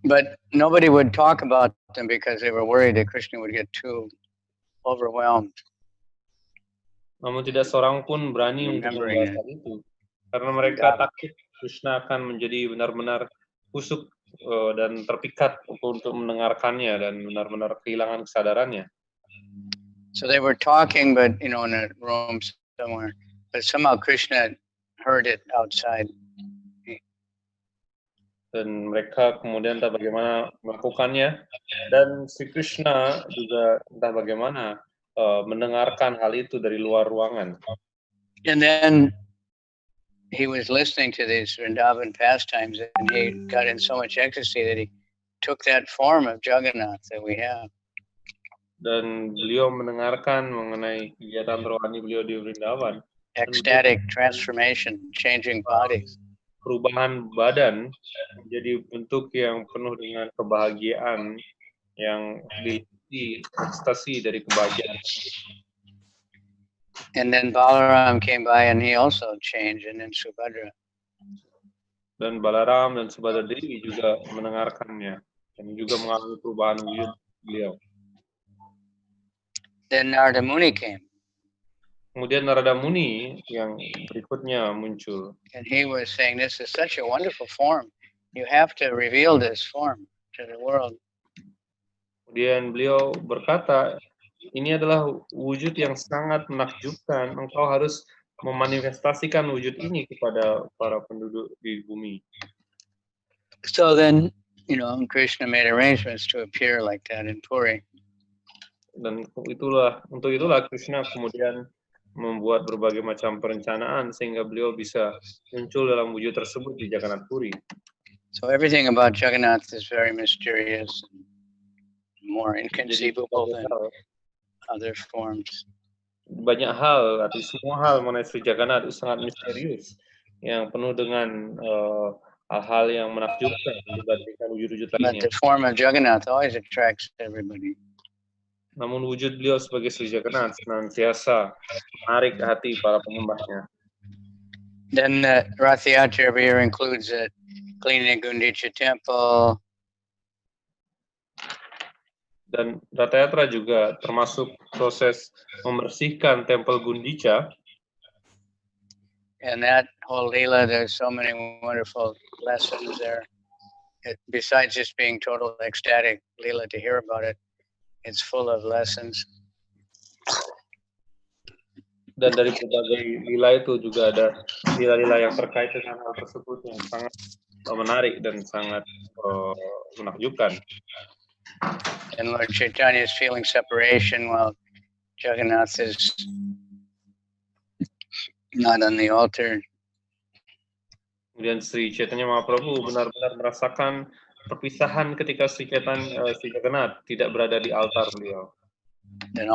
But nobody would talk about them because they were worried that Krishna would get too overwhelmed. Namun tidak seorang pun berani untuk membahas hal itu, karena mereka takut Krishna akan menjadi benar-benar kusuk dan terpikat untuk mendengarkannya dan benar-benar kehilangan kesadarannya. So they were talking, but you know, in a room somewhere. But somehow Krishna heard it outside. Dan mereka kemudian entah bagaimana melakukannya, dan Sri Krishna juga entah bagaimana mendengarkan hal itu dari luar ruangan. And then he was listening to these Vrindavan pastimes, and he got in so much ecstasy that he took that form of Jagannath that we have. Dan beliau mendengarkan mengenai kegiatan rohani beliau di Vrindavan. ecstatic transformation, changing bodies. Perubahan badan menjadi bentuk yang penuh dengan kebahagiaan yang diliputi ekstasi dari kebahagiaan. And then Balaram came by and he also changed, and then Subhadra. Dan Balaram dan Subhadra Dewi juga mendengarkannya dan juga mengalami perubahan wujud beliau. Then Narada Muni came, Kemudian Narada Muni yang berikutnya muncul. and he was saying, this is such a wonderful form. You have to reveal this form to the world. Kemudian beliau berkata, ini adalah wujud yang sangat menakjubkan. Engkau harus memanifestasikan wujud ini kepada para penduduk di bumi. So then, Krishna made arrangements to appear like that in Puri. Dan untuk itulah Krishna kemudian membuat berbagai macam perencanaan sehingga beliau bisa muncul dalam wujud tersebut di Jagannath Puri. So everything about Jagannath is very mysterious, more inconceivable than other forms. Banyak hal, atau semua hal mengenai Sri Jagannath itu sangat misterius, yang penuh dengan hal-hal yang menakjubkan dibandingkan wujud-wujud But lainnya. the form of Jagannath always attracts everybody. Namun wujud beliau sebagai Sri Jagannath senantiasa menarik hati para penyembahnya. Then Rath Yatra every year includes cleaning Gundicha temple. Dan Ratha Yatra juga termasuk proses membersihkan tempel Gundicha. And that whole lila, there's so many wonderful lessons there. Besides just being total ecstatic lila to hear about it, it's full of lessons. Dan dari berbagai lila itu juga ada lila-lila yang terkait dengan hal tersebut yang sangat menarik dan sangat menakjubkan. And Lord Chaitanya is feeling separation while Jagannath is not on the altar. Kemudian Sri Chaitanya Mahaprabhu benar-benar merasakan perpisahan ketika Sri Jagannath tidak berada di altar beliau. Then